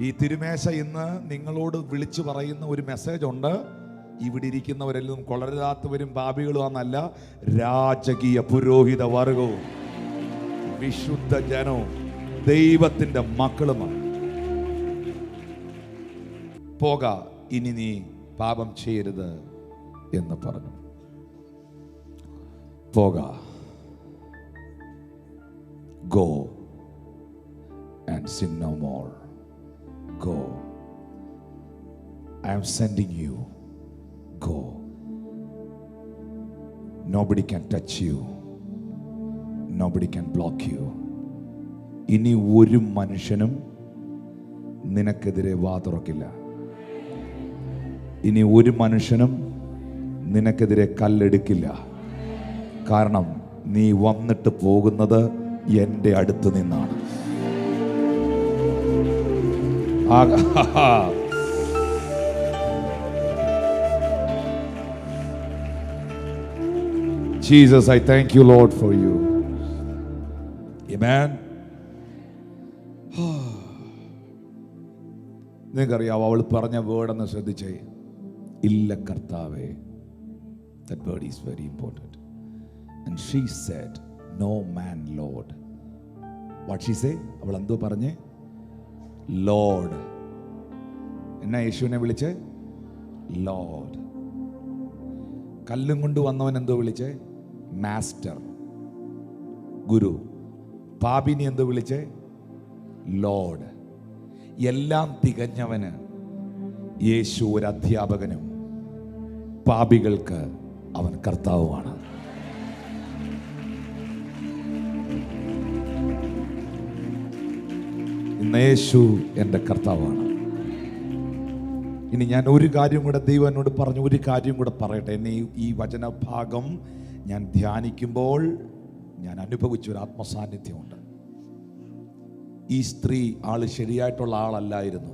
ഈ തിരുമേശ ഇന്ന് നിങ്ങളോട് വിളിച്ചു പറയുന്ന ഒരു മെസ്സേജ് ഉണ്ട്. ഇവിടെ ഇരിക്കുന്നവരെല്ലാം കൊളരാത്തവരും പാപികളും എന്നല്ല, രാജകീയ പുരോഹിത വർഗവും വിശുദ്ധ ജനവും ദൈവത്തിന്റെ മക്കളുമാണ്. പോക, ഇനി നീ പാപം ചെയ്യരുത് എന്ന് പറഞ്ഞു. പോക, go and sin no more. Go, I am sending you. Go. Nobody can touch you. Nobody can block you. ഇനി ഒരു മനുഷ്യനും നിനക്കെതിരെ വാ തുറക്കില്ല. ഇനി ഒരു മനുഷ്യനും നിനക്കെതിരെ കല്ലെടുക്കില്ല. കാരണം നീ വന്നിട്ട് പോകുന്നത് എൻ്റെ അടുത്ത് നിന്നാണ്. Jesus, I thank you, Lord, for you. Amen. നിങ്ങൾക്കറിയാവോ അവൾ പറഞ്ഞ വേർഡെന്ന് ശ്രദ്ധിച്ചേ. ഇല്ല കർത്താവേ. That word is very important. And she said, no man, Lord. What she say? അവൾ എന്തോ പറഞ്ഞേ? ലോർഡ്. എന്നാ യേശുവിനെ വിളിച്ചേ? ലോർഡ്. കല്ലും കൊണ്ട് വന്നവൻ എന്തോ വിളിച്ചേ? മാസ്റ്റർ, ഗുരു. പാപിനി എന്തോ വിളിച്ചേ? ലോർഡ്. എല്ലാം തികഞ്ഞവന് യേശു ഒരു അധ്യാപകനും പാപികൾക്ക് അവൻ കർത്താവുമാണ്. ഇന്ന് യേശു എൻ്റെ കർത്താവാണ്. ഇനി ഞാൻ ഒരു കാര്യം കൂടെ ദൈവം എന്നോട് പറഞ്ഞു, ഒരു കാര്യം കൂടെ പറയട്ടെ. എന്നെ ഈ വചനഭാഗം ഞാൻ ധ്യാനിക്കുമ്പോൾ ഞാൻ അനുഭവിച്ചൊരു ആത്മസാന്നിധ്യമുണ്ട്. ഈ സ്ത്രീ ആള് ശരിയായിട്ടുള്ള ആളല്ലായിരുന്നു.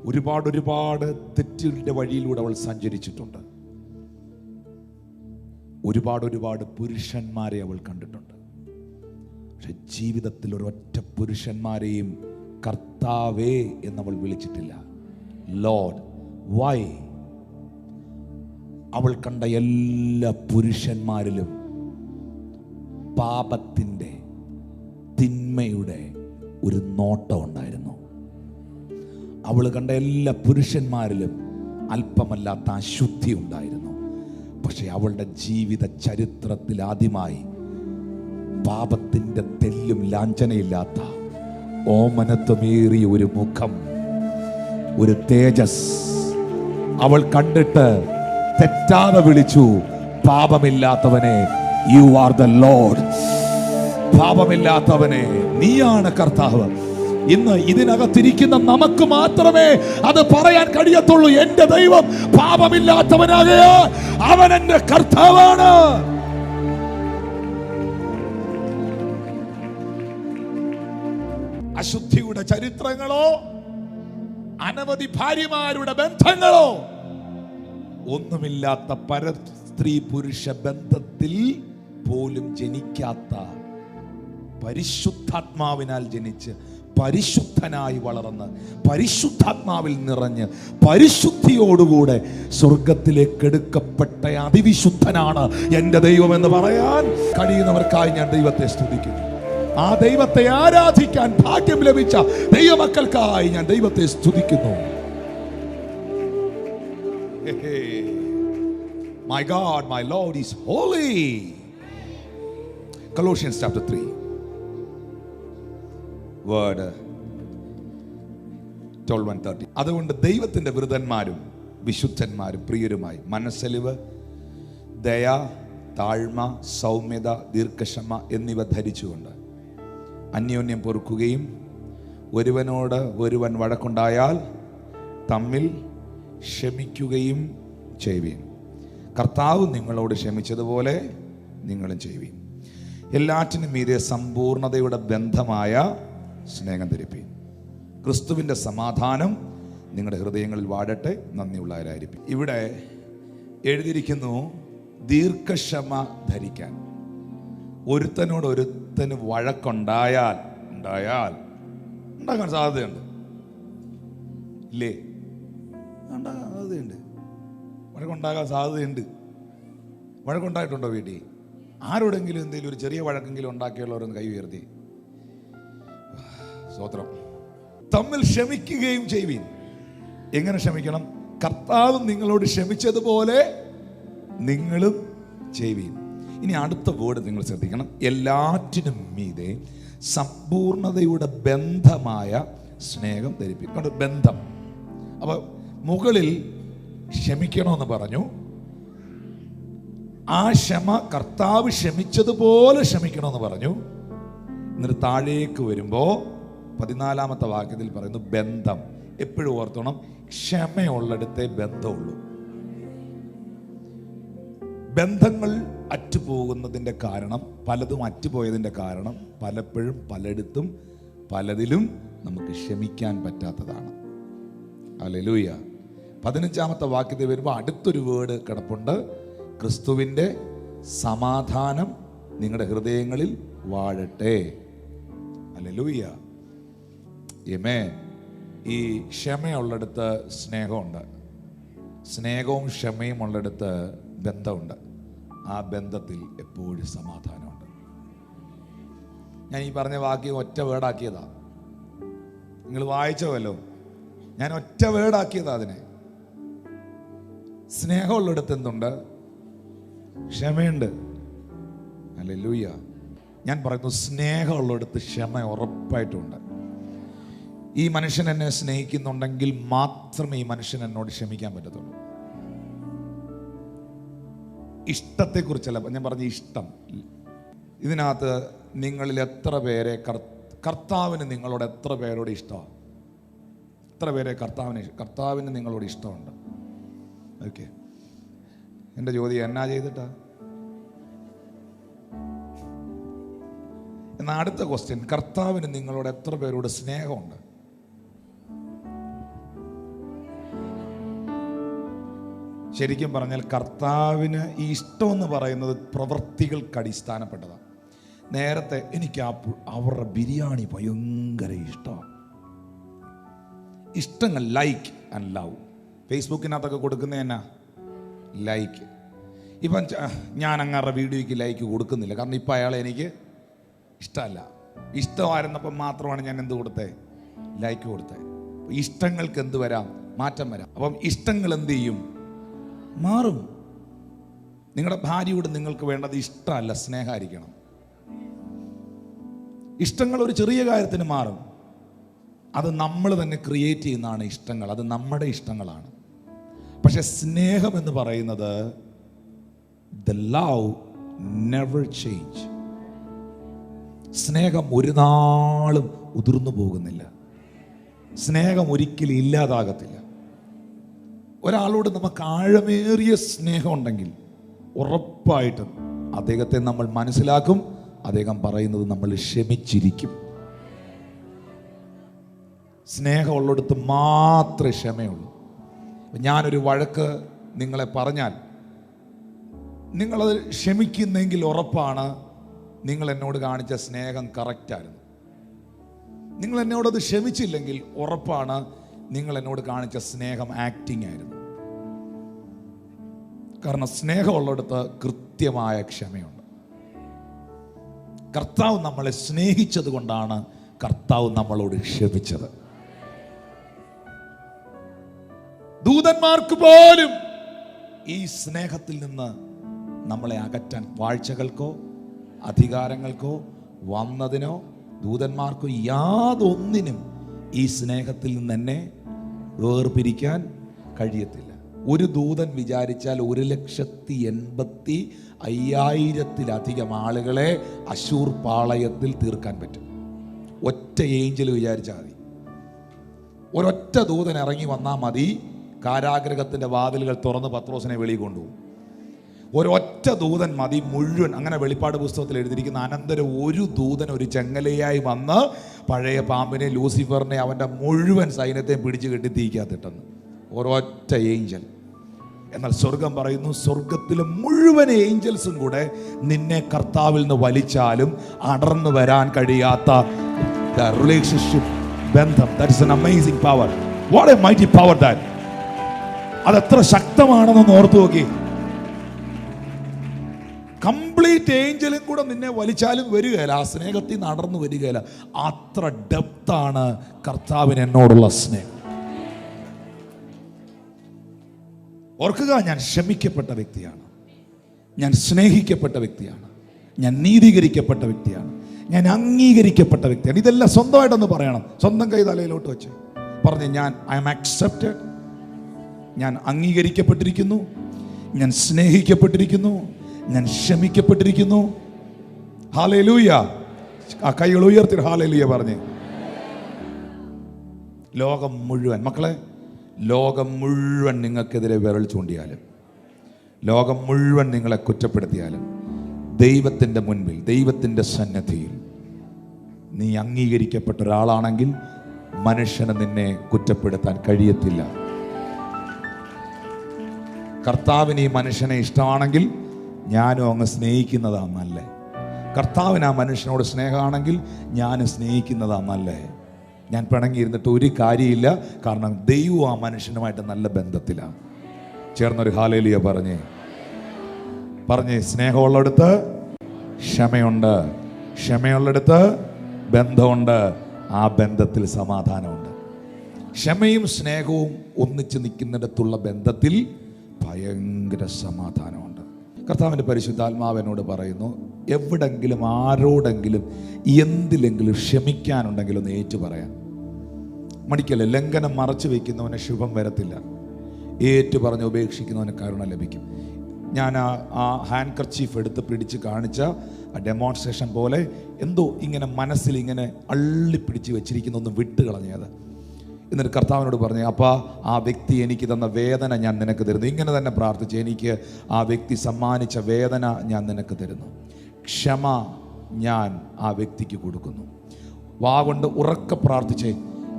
ഒരുപാട് തെറ്റിന്റെ വഴിയിലൂടെ അവൾ സഞ്ചരിച്ചിട്ടുണ്ട്. ഒരുപാട് പുരുഷന്മാരെ അവൾ കണ്ടിട്ടുണ്ട്. പക്ഷെ ജീവിതത്തിൽ ഒരൊറ്റ പുരുഷന്മാരെയും കർത്താവേ എന്നവൾ വിളിച്ചിട്ടില്ല. ലോർഡ്. വൈ? അവൾ കണ്ട എല്ലാ പുരുഷന്മാരിലും പാപത്തിൻ്റെ, തിന്മയുടെ ഒരു നോട്ടം ഉണ്ടായിരുന്നു. അവൾ കണ്ട എല്ലാ പുരുഷന്മാരിലും അല്പമല്ലാത്ത അശുദ്ധി ഉണ്ടായിരുന്നു. പക്ഷെ അവളുടെ ജീവിത ചരിത്രത്തിൽ ആദ്യമായി പാപത്തിൻ്റെ തെല്ലും ലാഞ്ചനയില്ലാത്ത ഓമനത്വമേറിയ ഒരു മുഖം, ഒരു തേജസ് അവൾ കണ്ടിട്ട് തെറ്റാതെ വിളിച്ചു, പാപമില്ലാത്തവനെ, യു ആർ ദ ലോർഡ്. പാപമില്ലാത്തവനെ, നീയാണ് കർത്താവ്. ഇന്ന് ഇതിനകത്തിരിക്കുന്ന നമുക്ക് മാത്രമേ അത് പറയാൻ കഴിയത്തുള്ളൂ. എന്റെ ദൈവം പാപമില്ലാത്തവനാകയാൽ അവൻ എന്റെ കർത്താവാണ്. അശുദ്ധിയുടെ ചരിത്രങ്ങളോ അനവധി ഭാര്യമാരുടെ ബന്ധങ്ങളോ ഒന്നുമില്ലാത്ത പരസ്ത്രീ പുരുഷ ബന്ധത്തിൽ പോലും ജനിക്കാത്ത, പരിശുദ്ധാത്മാവിനാൽ ജനിച്ച് പരിശുദ്ധനായി വളർന്ന് പരിശുദ്ധാത്മാവിൽ നിറഞ്ഞ് പരിശുദ്ധിയോടുകൂടെ സ്വർഗത്തിലേക്ക് എടുക്കപ്പെട്ട അതിവിശുദ്ധനാണ് എൻ്റെ ദൈവം എന്ന് പറയാൻ കഴിയുന്നവർക്കായി ഞാൻ ദൈവത്തെ സ്തുതിക്കുന്നു. ആ ദൈവത്തെ ആരാധിക്കാൻ ഭാഗ്യം ലഭിച്ച ദൈവമക്കൾക്കായി ഞാൻ ദൈവത്തെ സ്തുതിക്കുന്നു. My God, my Lord is holy. Colossians chapter 3 word 12-30. അതുകൊണ്ട് ദൈവത്തിന്റെ വൃതന്മാരും വിശുദ്ധന്മാരും പ്രിയരുമായി മനസ്സലിവ്, ദയ, താഴ്മ, സൗമ്യത, ദീർഘക്ഷമ എന്നിവ ധരിച്ചുകൊണ്ട് അന്യോന്യം പൊറുക്കുകയും ഒരുവനോട് ഒരുവൻ വഴക്കുണ്ടായാൽ തമ്മിൽ ക്ഷമിക്കുകയും ചെയ്യുവീൻ. കർത്താവ് നിങ്ങളോട് ക്ഷമിച്ചതുപോലെ നിങ്ങളും ചെയ്യുവീൻ. എല്ലാറ്റിനും മീതെ സമ്പൂർണതയുടെ ബന്ധമായ സ്നേഹം ധരിപ്പീൻ. ക്രിസ്തുവിൻ്റെ സമാധാനം നിങ്ങളുടെ ഹൃദയങ്ങളിൽ വാഴട്ടെ. നന്ദിയുള്ളവരായിരിക്കും. ഇവിടെ എഴുതിയിരിക്കുന്നു ദീർഘക്ഷമ ധരിക്കാൻ. ഒരുത്തനോട് ഒരുത്തന് വഴക്കുണ്ടായാൽ ഉണ്ടാകാൻ സാധ്യതയുണ്ട്, ഇല്ലേ? ഉണ്ടാകാൻ സാധ്യതയുണ്ട്. വഴക്കുണ്ടാകാൻ സാധ്യതയുണ്ട്. വഴക്കുണ്ടായിട്ടുണ്ടോ വീട്ടിൽ? ആരോടെങ്കിലും എന്തെങ്കിലും ഒരു ചെറിയ വഴക്കെങ്കിലും ഉണ്ടാക്കിയുള്ളവരൊന്ന് കൈ ഉയർത്തി. സ്തോത്രം. തമ്മിൽ ക്ഷമിക്കുകയും ചെയ്യുവീൻ. എങ്ങനെ ക്ഷമിക്കണം? കർത്താവ് നിങ്ങളോട് ക്ഷമിച്ചതുപോലെ നിങ്ങളും ചെയ്യുവീൻ. ഇനി അടുത്ത വേർഡ് നിങ്ങൾ ശ്രദ്ധിക്കണം. എല്ലാറ്റിനും മീതെ സമ്പൂർണതയുടെ ബന്ധമായ സ്നേഹം ധരിപ്പിക്കും. ബന്ധം. അപ്പൊ മുകളിൽ ക്ഷമിക്കണമെന്ന് പറഞ്ഞു. ആ ക്ഷമ കർത്താവ് ക്ഷമിച്ചതുപോലെ ക്ഷമിക്കണമെന്ന് പറഞ്ഞു. എന്നിട്ട് താഴേക്ക് വരുമ്പോൾ 14-ാമത്തെ വാക്യത്തിൽ പറയുന്നു ബന്ധം. എപ്പോഴും ഓർത്തോണം, ക്ഷമയുള്ളിടത്തെ ബന്ധമുള്ളൂ. ബന്ധങ്ങൾ അറ്റുപോകുന്നതിൻ്റെ കാരണം, പലതും അറ്റുപോയതിൻ്റെ കാരണം പലപ്പോഴും പലയിടത്തും പലതിലും നമുക്ക് ക്ഷമിക്കാൻ പറ്റാത്തതാണ്. ഹല്ലേലൂയ. 15-ാമത്തെ വാക്യത്തിൽ വരുമ്പോൾ അടുത്തൊരു വേർഡ് കിടപ്പുണ്ട്, ക്രിസ്തുവിൻ്റെ സമാധാനം നിങ്ങളുടെ ഹൃദയങ്ങളിൽ വാഴട്ടെ. ഹല്ലേലൂയ. ആമേൻ. ഈ ക്ഷമയുള്ളിടത്ത് സ്നേഹമുണ്ട്, സ്നേഹവും ക്ഷമയും ഉള്ളിടത്ത് ബന്ധമുണ്ട്. ആ ബന്ധത്തിൽ എപ്പോഴും സമാധാനമുണ്ട്. ഞാൻ ഈ പറഞ്ഞ വാക്യം ഒറ്റ വേർഡാക്കിയതാ. നിങ്ങൾ വായിച്ചോല്ലോ, ഞാൻ ഒറ്റ വേർഡാക്കിയതാ അതിനെ. സ്നേഹമുള്ളിടത്ത് എന്തുണ്ട്? ക്ഷമയുണ്ട്. ഹല്ലേലൂയ. ഞാൻ പറയുന്നു, സ്നേഹമുള്ളിടത്ത് ക്ഷമ ഉറപ്പായിട്ടുണ്ട്. ഈ മനുഷ്യൻ എന്നെ സ്നേഹിക്കുന്നുണ്ടെങ്കിൽ മാത്രമേ ഈ മനുഷ്യൻ എന്നോട് ക്ഷമിക്കാൻ പറ്റത്തുള്ളൂ. ഇഷ്ടത്തെക്കുറിച്ചല്ല ഞാൻ പറഞ്ഞ ഇഷ്ടം. ഇതിനകത്ത് നിങ്ങളിൽ എത്ര പേരെ കർത്താവിന് നിങ്ങളോട് എത്ര പേരോട് ഇഷ്ടമാണ്? എത്ര പേരെ കർത്താവിന് നിങ്ങളോട് ഇഷ്ടമുണ്ട്? ഓക്കെ, എൻ്റെ ചോദ്യം എന്നാ ചെയ്തിട്ടാ? എന്നാൽ അടുത്ത ക്വസ്റ്റ്യൻ, കർത്താവിന് നിങ്ങളോട് എത്ര പേരോട് സ്നേഹമുണ്ട്? ശരിക്കും പറഞ്ഞാൽ കർത്താവിന് ഈ ഇഷ്ടമെന്ന് പറയുന്നത് പ്രവൃത്തികൾക്ക് അടിസ്ഥാനപ്പെട്ടതാണ്. നേരത്തെ എനിക്ക് അവരുടെ ബിരിയാണി ഭയങ്കര ഇഷ്ടമാണ്. ഇഷ്ടങ്ങൾ ലൈക്ക് ആൻഡ് ലവ്. ഫേസ്ബുക്കിനകത്തൊക്കെ കൊടുക്കുന്ന എന്നാ ലൈക്ക്. ഇപ്പം ഞാൻ അങ്ങാരുടെ വീഡിയോയ്ക്ക് ലൈക്ക് കൊടുക്കുന്നില്ല, കാരണം ഇപ്പം അയാളെ എനിക്ക് ഇഷ്ടമല്ല. ഇഷ്ടമായിരുന്നപ്പം മാത്രമാണ് ഞാൻ എന്ത് കൊടുത്തേ? ലൈക്ക് കൊടുത്തേ. ഇഷ്ടങ്ങൾക്ക് എന്ത് വരാം? മാറ്റം വരാം. അപ്പം ഇഷ്ടങ്ങൾ എന്ത് ചെയ്യും? മാറും. നിങ്ങളുടെ ഭാര്യയോട് നിങ്ങൾക്ക് വേണ്ടത് ഇഷ്ടമല്ല, സ്നേഹമായിരിക്കണം. ഇഷ്ടങ്ങൾ ഒരു ചെറിയ കാര്യത്തിന് മാറും. അത് നമ്മൾ തന്നെ ക്രിയേറ്റ് ചെയ്യുന്നതാണ് ഇഷ്ടങ്ങൾ, അത് നമ്മുടെ ഇഷ്ടങ്ങളാണ്. പക്ഷെ സ്നേഹം എന്ന് പറയുന്നത് the love never change. സ്നേഹം ഒരു നാളും ഉതിർന്നു പോകുന്നില്ല. സ്നേഹം ഒരിക്കലും ഇല്ലാതാകത്തില്ല. ഒരാളോട് നമുക്ക് ആഴമേറിയ സ്നേഹം ഉണ്ടെങ്കിൽ ഉറപ്പായിട്ടും അദ്ദേഹത്തെ നമ്മൾ മനസ്സിലാക്കും. അദ്ദേഹം പറയുന്നത് നമ്മൾ ക്ഷമിച്ചിരിക്കും. സ്നേഹമുള്ളിടത്ത് മാത്രമേ ക്ഷമയുള്ളൂ. ഞാനൊരു വഴക്ക് നിങ്ങളെ പറഞ്ഞാൽ നിങ്ങളത് ക്ഷമിക്കുന്നെങ്കിൽ ഉറപ്പാണ് നിങ്ങൾ എന്നോട് കാണിച്ച സ്നേഹം കറക്റ്റായിരുന്നു. നിങ്ങൾ എന്നോടത് ക്ഷമിച്ചില്ലെങ്കിൽ ഉറപ്പാണ് നിങ്ങൾ എന്നോട് കാണിച്ച സ്നേഹം ആക്ടിങ് ആയിരുന്നു. കാരണം സ്നേഹമുള്ളിടത്ത് കൃത്യമായ ക്ഷമയുണ്ട്. കർത്താവ് നമ്മളെ സ്നേഹിച്ചത് കൊണ്ടാണ് കർത്താവ് നമ്മളോട് ക്ഷമിച്ചത്. ദൂതന്മാർക്ക് പോലും ഈ സ്നേഹത്തിൽ നിന്ന് നമ്മളെ അകറ്റാൻ, വാഴ്ചകൾക്കോ അധികാരങ്ങൾക്കോ വന്നതിനോ ദൂതന്മാർക്കോ യാതൊന്നിനും ഈ സ്നേഹത്തിൽ നിന്ന് തന്നെ വേർപിരിക്കാൻ കഴിയത്തില്ല. ഒരു ദൂതൻ വിചാരിച്ചാൽ 1,85,000 ആളുകളെ അശൂർ പാളയത്തിൽ തീർക്കാൻ പറ്റും. ഒറ്റ ഏഞ്ചൽ വിചാരിച്ചാൽ മതി. ഒരൊറ്റ ദൂതൻ ഇറങ്ങി വന്നാൽ മതി, കാരാഗ്രഹത്തിൻ്റെ വാതിലുകൾ തുറന്ന് പത്രോസിനെ വെളിയിൽ കൊണ്ടുപോകും. ഒരൊറ്റ ദൂതൻ മതി മുഴുവൻ. അങ്ങനെ വെളിപ്പാട് പുസ്തകത്തിൽ എഴുതിയിരിക്കുന്ന അനന്തരം ഒരു ദൂതൻ ഒരു ചെങ്ങലയായി വന്ന് പഴയ പാമ്പിനെ, ലൂസിഫറിനെ, അവൻ്റെ മുഴുവൻ സൈന്യത്തെയും പിടിച്ചു കെട്ടി തീക്കാത്തിട്ടെന്ന്. ഒരൊറ്റ ഏഞ്ചൽ. എന്നാൽ സ്വർഗം പറയുന്നു, സ്വർഗത്തിലെ മുഴുവൻ ഏഞ്ചൽസും കൂടെ നിന്നെ കർത്താവിൽ നിന്ന് വലിച്ചാലും അടർന്നു വരാൻ കഴിയാത്ത റിലേഷൻഷിപ്പ് ബന്ധം. That is an amazing power. What A mighty power that. അതെത്ര ശക്തമാണെന്നൊന്ന് ഓർത്തു നോക്കി. കംപ്ലീറ്റ് ഏഞ്ചലും കൂടെ നിന്നെ വലിച്ചാലും വരികയില്ല, ആ സ്നേഹത്തിൽ നടന്നു വരികയില്ല. അത്ര ഡെപ്താണ് കർത്താവിന് എന്നോടുള്ള സ്നേഹം. ഓർക്കുക, ഞാൻ ക്ഷമിക്കപ്പെട്ട വ്യക്തിയാണ്, ഞാൻ സ്നേഹിക്കപ്പെട്ട വ്യക്തിയാണ്, ഞാൻ നീതീകരിക്കപ്പെട്ട വ്യക്തിയാണ്, ഞാൻ അംഗീകരിക്കപ്പെട്ട വ്യക്തിയാണ്. ഇതെല്ലാം സ്വന്തമായിട്ടൊന്ന് പറയണം. സ്വന്തം കൈ തലയിലോട്ട് വെച്ച് പറഞ്ഞ്, ഞാൻ ഐ ആം അക്സെപ്റ്റഡ്, ഞാൻ അംഗീകരിക്കപ്പെട്ടിരിക്കുന്നു, ഞാൻ സ്നേഹിക്കപ്പെട്ടിരിക്കുന്നു, ഞാൻ ക്ഷമിക്കപ്പെട്ടിരിക്കുന്നു. ഹല്ലേലൂയ. ആ കൈകൾ ഉയർത്തി ഹല്ലേലൂയ പറഞ്ഞേ. ലോകം മുഴുവൻ, മക്കളെ, ലോകം മുഴുവൻ നിങ്ങൾക്കെതിരെ വിരൽ ചൂണ്ടിയാലും, ലോകം മുഴുവൻ നിങ്ങളെ കുറ്റപ്പെടുത്തിയാലും, ദൈവത്തിൻ്റെ മുൻപിൽ, ദൈവത്തിൻ്റെ സന്നിധിയിൽ നീ അംഗീകരിക്കപ്പെട്ട ഒരാളാണെങ്കിൽ മനുഷ്യന് നിന്നെ കുറ്റപ്പെടുത്താൻ കഴിയത്തില്ല. കർത്താവിന് ഈ മനുഷ്യനെ ഇഷ്ടമാണെങ്കിൽ ഞാനും അങ്ങ് സ്നേഹിക്കുന്നതാ നല്ലേ. കർത്താവിന് ആ മനുഷ്യനോട് സ്നേഹമാണെങ്കിൽ ഞാനും സ്നേഹിക്കുന്നതാ നല്ലേ. ഞാൻ പിണങ്ങിയിരുന്നിട്ട് ഒരു കാര്യമില്ല, കാരണം ദൈവം ആ മനുഷ്യനുമായിട്ട് നല്ല ബന്ധത്തിലാണ്. ചേർന്നൊരു ഹല്ലേലൂയ പറഞ്ഞേ. സ്നേഹമുള്ളിടത്ത് ക്ഷമയുണ്ട്, ക്ഷമയുള്ളിടത്ത് ബന്ധമുണ്ട്, ആ ബന്ധത്തിൽ സമാധാനമുണ്ട്. ക്ഷമയും സ്നേഹവും ഒന്നിച്ച് നിൽക്കുന്നിടത്തുള്ള ബന്ധത്തിൽ ഭയങ്കര സമാധാനമുണ്ട്. കർത്താവിൻ്റെ പരിശുദ്ധാത്മാവിനോട് പറയുന്നു, എവിടെങ്കിലും ആരോടെങ്കിലും എന്തിലെങ്കിലും ക്ഷമിക്കാനുണ്ടെങ്കിൽ ഒന്ന് ഏറ്റു പറയാൻ മടിക്കല്ലേ. ലംഘനം മറച്ചു വയ്ക്കുന്നവന് ശുഭം വരത്തില്ല, ഏറ്റു പറഞ്ഞ് ഉപേക്ഷിക്കുന്നവന് കരുണ ലഭിക്കും. ഞാൻ ആ ഹാൻഡ് കർച്ചീഫ് എടുത്ത് പിടിച്ച് കാണിച്ച ആ ഡെമോൺസ്ട്രേഷൻ പോലെ എന്തോ ഇങ്ങനെ മനസ്സിൽ ഇങ്ങനെ അള്ളിപ്പിടിച്ച് വെച്ചിരിക്കുന്ന ഒന്ന് വിട്ട് കളഞ്ഞത്. എന്നിട്ട് കർത്താവിനോട് പറഞ്ഞു, അപ്പാ ആ വ്യക്തി എനിക്ക് തന്ന വേദന ഞാൻ നിനക്ക് തരുന്നു. ഇങ്ങനെ തന്നെ പ്രാർത്ഥിച്ച്, എനിക്ക് ആ വ്യക്തി സമ്മാനിച്ച വേദന ഞാൻ നിനക്ക് തരുന്നു. ക്ഷമ ഞാൻ ആ വ്യക്തിക്ക് കൊടുക്കുന്നു. വാ കൊണ്ട് ഉറക്കെ പ്രാർത്ഥിച്ചേ,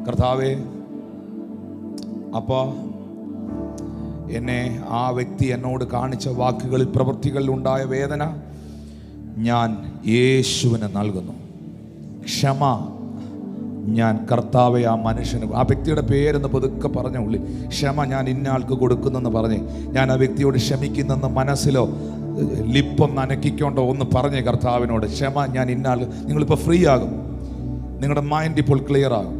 കർത്താവേ, അപ്പാ എന്നെ ആ വ്യക്തി എന്നോട് കാണിച്ച വാക്കുകളിൽ പ്രവൃത്തികളിൽ ഉണ്ടായ വേദന ഞാൻ യേശുവിന് നൽകുന്നു. ക്ഷമ ഞാൻ കർത്താവെ ആ മനുഷ്യന്, ആ വ്യക്തിയുടെ പേരെന്ന് പതുക്കെ പറഞ്ഞ ഉള്ളിൽ ക്ഷമ ഞാൻ ഇന്നയാൾക്ക് കൊടുക്കുന്നെന്ന് പറഞ്ഞേ. ഞാൻ ആ വ്യക്തിയോട് ക്ഷമിക്കുന്നെന്ന് മനസ്സിലോ ലിപ്പൊന്ന് അനക്കിക്കൊണ്ടോ ഒന്ന് പറഞ്ഞേ കർത്താവിനോട്, ക്ഷമ ഞാൻ ഇന്നയാൾ. നിങ്ങളിപ്പോൾ ഫ്രീ ആകും, നിങ്ങളുടെ മൈൻഡ് ഇപ്പോൾ ക്ലിയർ ആകും.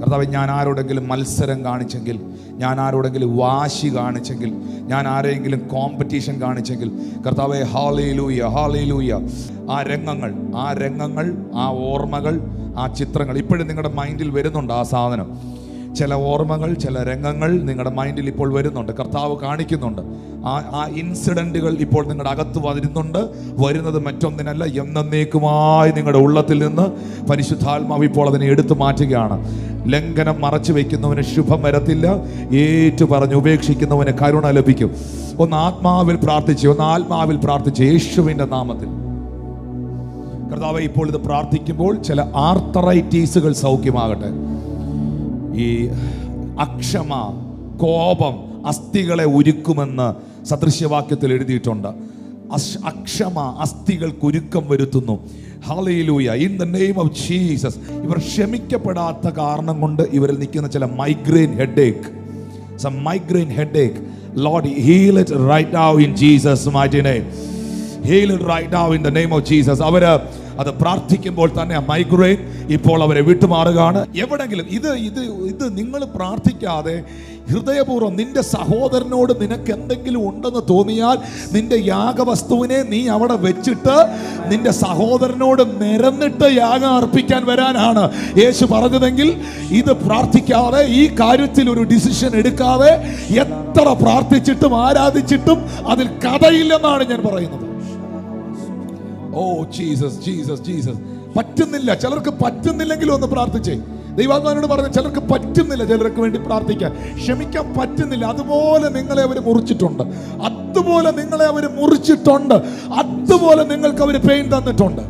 കർത്താവെ, ഞാൻ ആരോടെങ്കിലും മത്സരം കാണിച്ചെങ്കിൽ, ഞാൻ ആരോടെങ്കിലും വാശി കാണിച്ചെങ്കിൽ, ഞാൻ ആരെങ്കിലും കോമ്പറ്റീഷൻ കാണിച്ചെങ്കിൽ, കർത്താവെ ഹല്ലേലൂയ ഹല്ലേലൂയ. ആ രംഗങ്ങൾ, ആ ഓർമ്മകൾ, ആ ചിത്രങ്ങൾ ഇപ്പോഴും നിങ്ങളുടെ മൈൻഡിൽ വരുന്നുണ്ട്. ആ സാധനം, ചില ഓർമ്മകൾ, ചില രംഗങ്ങൾ നിങ്ങളുടെ മൈൻഡിൽ ഇപ്പോൾ വരുന്നുണ്ട്. കർത്താവ് കാണിക്കുന്നുണ്ട്. ആ ഇൻസിഡൻറ്റുകൾ ഇപ്പോൾ നിങ്ങളുടെ അകത്ത് വരുന്നത് മറ്റൊന്നിനല്ല, എന്നേക്കുമായി നിങ്ങളുടെ ഉള്ളത്തിൽ നിന്ന് പരിശുദ്ധാത്മാവ് ഇപ്പോൾ അതിനെ എടുത്തു മാറ്റുകയാണ്. ലംഘനം മറച്ചു വയ്ക്കുന്നവന് ശുഭം വരത്തില്ല, ഏറ്റു പറഞ്ഞ് ഉപേക്ഷിക്കുന്നവന് കരുണ ലഭിക്കും. ഒന്ന് ആത്മാവിൽ പ്രാർത്ഥിച്ച് യേശുവിൻ്റെ നാമത്തിൽ. കർത്താവേ, ഇപ്പോൾ ഇത് പ്രാർത്ഥിക്കുമ്പോൾ ചില ആർത്തറൈറ്റീസുകൾ സൗഖ്യമാകട്ടെ. ഈ അക്ഷമ, കോപം അസ്ഥികളെ ഉരുക്കുമെന്ന് സദൃശ്യവാക്യത്തിൽ എഴുതിയിട്ടുണ്ട്. അക്ഷമ അസ്ഥികൾക്ക് ഉരുക്കം വരുത്തുന്നു. Hallelujah, in the name of Jesus. ഇവർ ക്ഷമിക്കപ്പെടാത്ത കാരണം കൊണ്ട് ഇവരിൽ നിൽക്കുന്ന ചില migraine headache, Lord heal it right now in Jesus mighty name. Heal it right now in the name of Jesus. അവര് അത് പ്രാർത്ഥിക്കുമ്പോൾ തന്നെ ആ മൈഗ്രെയിൻ ഇപ്പോൾ അവരെ വിട്ടുമാറുകയാണ്. എവിടെങ്കിലും ഇത് നിങ്ങൾ പ്രാർത്ഥിക്കാതെ ഹൃദയപൂർവ്വം നിന്റെ സഹോദരനോട് നിനക്ക് എന്തെങ്കിലും ഉണ്ടെന്ന് തോന്നിയാൽ നിന്റെ യാഗവസ്തുവിനെ നീ അവിടെ വെച്ചിട്ട് നിന്റെ സഹോദരനോട് നിരന്നിട്ട് യാഗം അർപ്പിക്കാൻ വരാനാണ് യേശു പറഞ്ഞതെങ്കിൽ, ഇത് പ്രാർത്ഥിക്കാതെ, ഈ കാര്യത്തിൽ ഒരു ഡിസിഷൻ എടുക്കാതെ എത്ര പ്രാർത്ഥിച്ചിട്ടും ആരാധിച്ചിട്ടും അതിൽ കഥയില്ലെന്നാണ് ഞാൻ പറയുന്നത്. Oh Jesus. പറ്റുന്നില്ല, ചിലർക്ക് പറ്റുന്നില്ലെങ്കിലും ഒന്ന് പ്രാർത്ഥിച്ചേ. ദൈവാത്മാവിനോട് പറഞ്ഞ, ചിലർക്ക് പറ്റുന്നില്ല, ചിലർക്ക് വേണ്ടി പ്രാർത്ഥിക്കാൻ, ക്ഷമിക്കാൻ പറ്റുന്നില്ല. അതുപോലെ നിങ്ങളെ അവർ മുറിച്ചിട്ടുണ്ട്, അതുപോലെ നിങ്ങൾക്ക് അവർ പെയിൻ തന്നിട്ടുണ്ട്.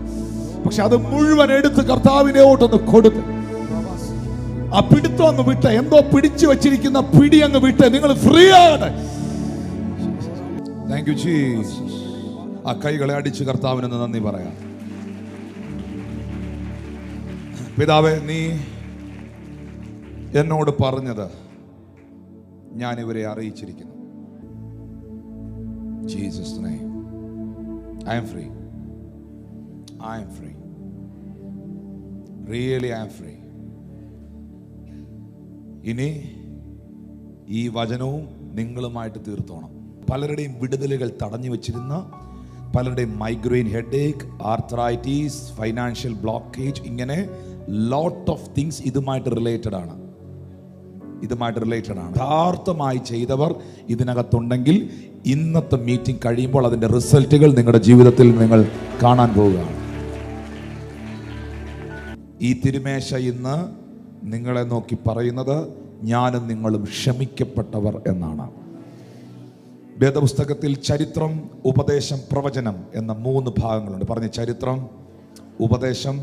പക്ഷെ അത് മുഴുവൻ എടുത്ത് കർത്താവിനോട്ടൊന്ന് കൊടുത്ത് ആ പിടുത്തം അങ്ങ് വിട്ടെ, എന്തോ പിടിച്ചു വെച്ചിരിക്കുന്ന പിടി അങ്ങ് വിട്ടെ, നിങ്ങൾ ഫ്രീ ആകട്ടെ. Thank you Jesus. ആ കൈകളെ അടിച്ച് കർത്താവിന് നന്ദി പറയാം. പിതാവേ, നീ എന്നോട് പറഞ്ഞത് ഞാൻ ഇവരെ അറിയിച്ചിരിക്കുന്നു. Jesus name, I am free. Really I am free. ഇനി ഈ വചനവും നിങ്ങളുമായിട്ട് തീർത്തോണം. പലരുടെയും വിടുതലുകൾ തടഞ്ഞു വെച്ചിരുന്ന, പലരുടെയും migraine headache, arthritis, financial blockage, ഇങ്ങനെ ലോട്ട് ഓഫ് തിങ്സ് ഇതുമായിട്ട് റിലേറ്റഡ് ആണ്. യഥാർത്ഥമായി ചെയ്തവർ ഇതിനകത്തുണ്ടെങ്കിൽ ഇന്നത്തെ മീറ്റിംഗ് കഴിയുമ്പോൾ അതിൻ്റെ റിസൾട്ടുകൾ നിങ്ങളുടെ ജീവിതത്തിൽ നിങ്ങൾ കാണാൻ പോവുകയാണ്. ഈ തിരുമേശ ഇന്ന് നിങ്ങളെ നോക്കി പറയുന്നത് ഞാനും നിങ്ങളും ക്ഷമിക്കപ്പെട്ടവർ എന്നാണ്. വേദപുസ്തകത്തിൽ ചരിത്രം, ഉപദേശം, പ്രവചനം എന്ന 3 ഭാഗങ്ങളുണ്ട്. പറഞ്ഞ ചരിത്രം, ഉപദേശം,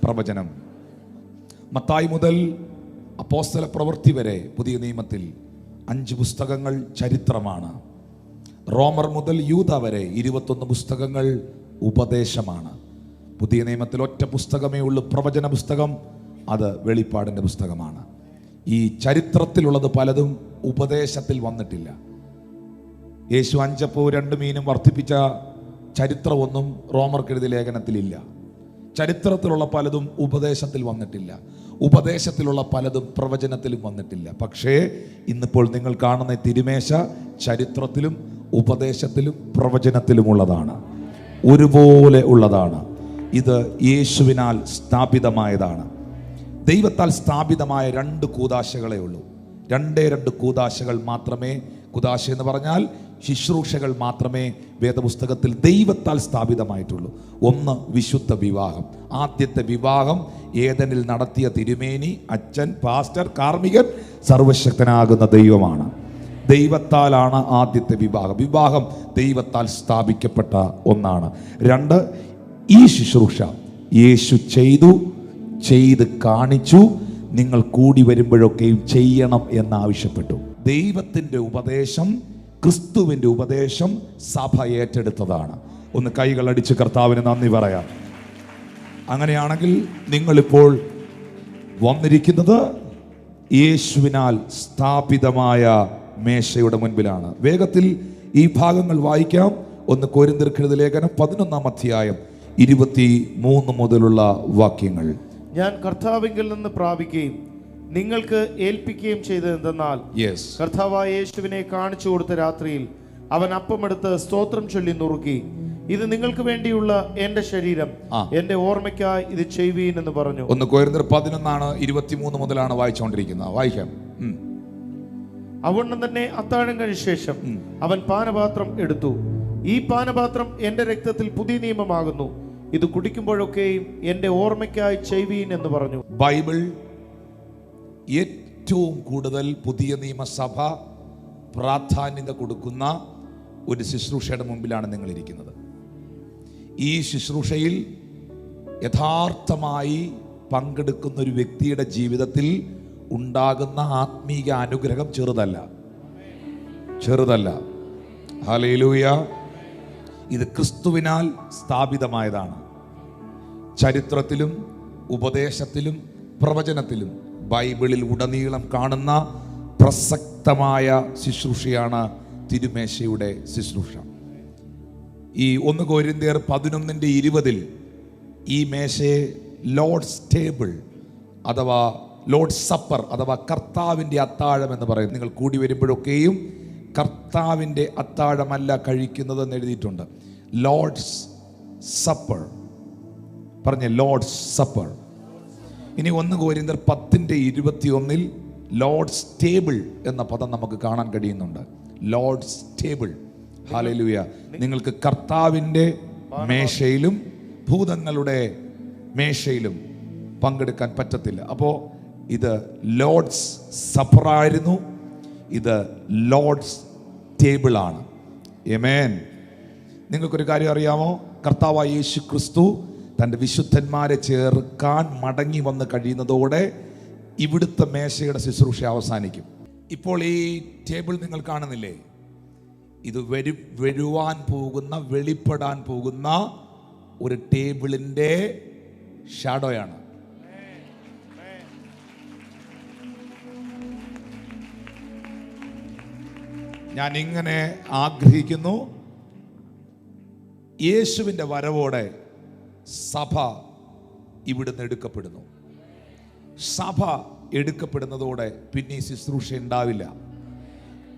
പ്രവചനം. മത്തായി മുതൽ അപ്പോസ്തല പ്രവൃത്തി വരെ പുതിയ നിയമത്തിൽ 5 പുസ്തകങ്ങൾ ചരിത്രമാണ്. റോമർ മുതൽ യൂദ വരെ 21 പുസ്തകങ്ങൾ ഉപദേശമാണ്. പുതിയ നിയമത്തിൽ ഒറ്റ പുസ്തകമേ ഉള്ളൂ, പ്രവചന പുസ്തകം. അത് വെളിപ്പാടിൻ്റെ പുസ്തകമാണ്. ഈ ചരിത്രത്തിലുള്ളത് പലതും ഉപദേശത്തിൽ വന്നിട്ടില്ല. യേശു 5 അപ്പവും 2 മീനും വർദ്ധിപ്പിച്ച ചരിത്രമൊന്നും റോമർക്കെഴുതിയ ലേഖനത്തിലില്ല. ചരിത്രത്തിലുള്ള പലതും ഉപദേശത്തിൽ വന്നിട്ടില്ല. ഉപദേശത്തിലുള്ള പലതും പ്രവചനത്തിലും വന്നിട്ടില്ല. പക്ഷേ ഇന്നിപ്പോൾ നിങ്ങൾ കാണുന്ന തിരുമേശ ചരിത്രത്തിലും ഉപദേശത്തിലും പ്രവചനത്തിലുമുള്ളതാണ്, ഒരുപോലെ ഉള്ളതാണ്. ഇത് യേശുവിനാൽ സ്ഥാപിതമായതാണ്. ദൈവത്താൽ സ്ഥാപിതമായ 2 കൂദാശകളേ ഉള്ളൂ. 2 കൂദാശകൾ മാത്രമേ, കൂദാശ എന്ന് പറഞ്ഞാൽ ശുശ്രൂഷകൾ മാത്രമേ വേദപുസ്തകത്തിൽ ദൈവത്താൽ സ്ഥാപിതമായിട്ടുള്ളൂ. ഒന്ന് വിശുദ്ധ വിവാഹം. ആദ്യത്തെ വിവാഹം ഏദനിൽ നടത്തിയ തിരുമേനി, അച്ഛൻ, പാസ്റ്റർ, കാർമികൻ, സർവശക്തനാകുന്ന ദൈവമാണ്. ദൈവത്താലാണ് ആദ്യത്തെ വിവാഹം. വിവാഹം ദൈവത്താൽ സ്ഥാപിക്കപ്പെട്ട ഒന്നാണ്. 2, ഈ ശുശ്രൂഷ യേശു ചെയ്ത് കാണിച്ചു. നിങ്ങൾ കൂടി വരുമ്പോഴൊക്കെയും ചെയ്യണം എന്നാവശ്യപ്പെട്ടു. ദൈവത്തിൻ്റെ ഉപദേശം, ക്രിസ്തുവിൻ്റെ ഉപദേശം സഭ ഏറ്റെടുത്തതാണ്. ഒന്ന് കൈകളടിച്ച് കർത്താവിന് നന്ദി പറയാം. അങ്ങനെയാണെങ്കിൽ നിങ്ങളിപ്പോൾ വന്നിരിക്കുന്നത് യേശുവിനാൽ സ്ഥാപിതമായ മേശയുടെ മുൻപിലാണ്. വേഗത്തിൽ ഈ ഭാഗങ്ങൾ വായിക്കാം. 1 കൊരിന്ത്യർക്കെഴുതിയ ലേഖനം 11-ാം അധ്യായം 23 മുതലുള്ള വാക്യങ്ങൾ. ഞാൻ കർത്താവിങ്കിൽ നിന്ന് പ്രാപിക്കുകയും നിങ്ങൾക്ക് ഏൽപ്പിക്കുകയും ചെയ്തതെന്തെന്നാൽ, കർത്താവായ യേശുവിനെ കാണിച്ചു കൊടുത്ത രാത്രിയിൽ അവൻ അപ്പമെടുത്ത് സ്തോത്രം ചൊല്ലി നുറുക്കി, ഇത് നിങ്ങൾക്ക് വേണ്ടിയുള്ള എന്റെ ശരീരം, എന്റെ ഓർമ്മയ്ക്കായി ഇത് ചെയ്യുവീൻ എന്ന് പറഞ്ഞു. 1 കൊരിന്ത്യർ 11:23 മുതലാണ് വായിച്ചുകൊണ്ടിരിക്കുന്നത്. വായിക്കാം. അവണ്ണം തന്നെ അത്താഴം കഴിഞ്ഞ ശേഷം അവൻ പാനപാത്രം എടുത്തു. ഈ പാനപാത്രം എന്റെ രക്തത്തിൽ പുതിയ നിയമമാകുന്നു, ഇത് കുടിക്കുമ്പോഴൊക്കെയും എന്റെ ഓർമ്മയ്ക്കായി ചെയ്യുവീൻ എന്ന് പറഞ്ഞു. ബൈബിൾ ഏറ്റവും കൂടുതൽ പുതിയ നിയമസഭ പ്രാധാന്യത കൊടുക്കുന്ന ഒരു ശുശ്രൂഷയുടെ മുമ്പിലാണ് നിങ്ങൾ ഇരിക്കുന്നത്. ഈ ശുശ്രൂഷയിൽ യഥാർത്ഥമായി പങ്കെടുക്കുന്ന ഒരു വ്യക്തിയുടെ ജീവിതത്തിൽ ഉണ്ടാകുന്ന ആത്മീയ അനുഗ്രഹം ചെറുതല്ല. ഹല്ലേലൂയ. ഇത് ക്രിസ്തുവിനാൽ സ്ഥാപിതമായതാണ്. ചരിത്രത്തിലും ഉപദേശത്തിലും പ്രവചനത്തിലും ബൈബിളിൽ ഉടനീളം കാണുന്ന പ്രസക്തമായ ശുശ്രൂഷയാണ് തിരുമേശയുടെ ശുശ്രൂഷ. ഈ 1 കൊരിന്ത്യർ 11:20 ഈ മേശയെ ലോർഡ്സ് ടേബിൾ അഥവാ ലോർഡ്സ് സപ്പർ അഥവാ കർത്താവിൻ്റെ അത്താഴം എന്ന് പറയും. നിങ്ങൾ കൂടി വരുമ്പോഴൊക്കെയും കർത്താവിൻ്റെ അത്താഴമല്ല കഴിക്കുന്നത് എന്ന് എഴുതിയിട്ടുണ്ട്. Lord's supper. പറഞ്ഞ ലോർഡ്സ് സപ്പർ. ഇനി 1 കൊരിന്ത്യർ 10:21 ലോർഡ്സ് ടേബിൾ എന്ന പദം നമുക്ക് കാണാൻ കഴിയുന്നുണ്ട്. Lord's table. ഹല്ലേലൂയ. നിങ്ങൾക്ക് കർത്താവിൻ്റെ മേശയിലും ഭൂതങ്ങളുടെ മേശയിലും പങ്കെടുക്കാൻ പറ്റത്തില്ല. അപ്പോൾ ഇത് ലോർഡ്സ് സപ്പറായിരുന്നു, ഇത് ലോർഡ്സ് ടേബിളാണ്. ആമേൻ. നിങ്ങൾക്കൊരു കാര്യം അറിയാമോ? കർത്താവായ യേശു ക്രിസ്തു തൻ്റെ വിശുദ്ധന്മാരെ ചേർക്കാൻ മടങ്ങി വന്ന് കഴിയുന്നതോടെ ഇവിടുത്തെ മേശയുടെ ശുശ്രൂഷ അവസാനിക്കും. ഇപ്പോൾ ഈ ടേബിൾ നിങ്ങൾ കാണുന്നില്ലേ? ഇത് വെളിപ്പെടാൻ പോകുന്ന ഒരു ടേബിളിൻ്റെ ഷാഡോയാണ്. ഞാൻ ഇങ്ങനെ ആഗ്രഹിക്കുന്നു, യേശുവിൻ്റെ വരവോടെ സഭ ഇവിടുന്ന് എടുക്കപ്പെടുന്നു. സഭ എടുക്കപ്പെടുന്നതോടെ പിന്നെ ഈ ശുശ്രൂഷ ഉണ്ടാവില്ല.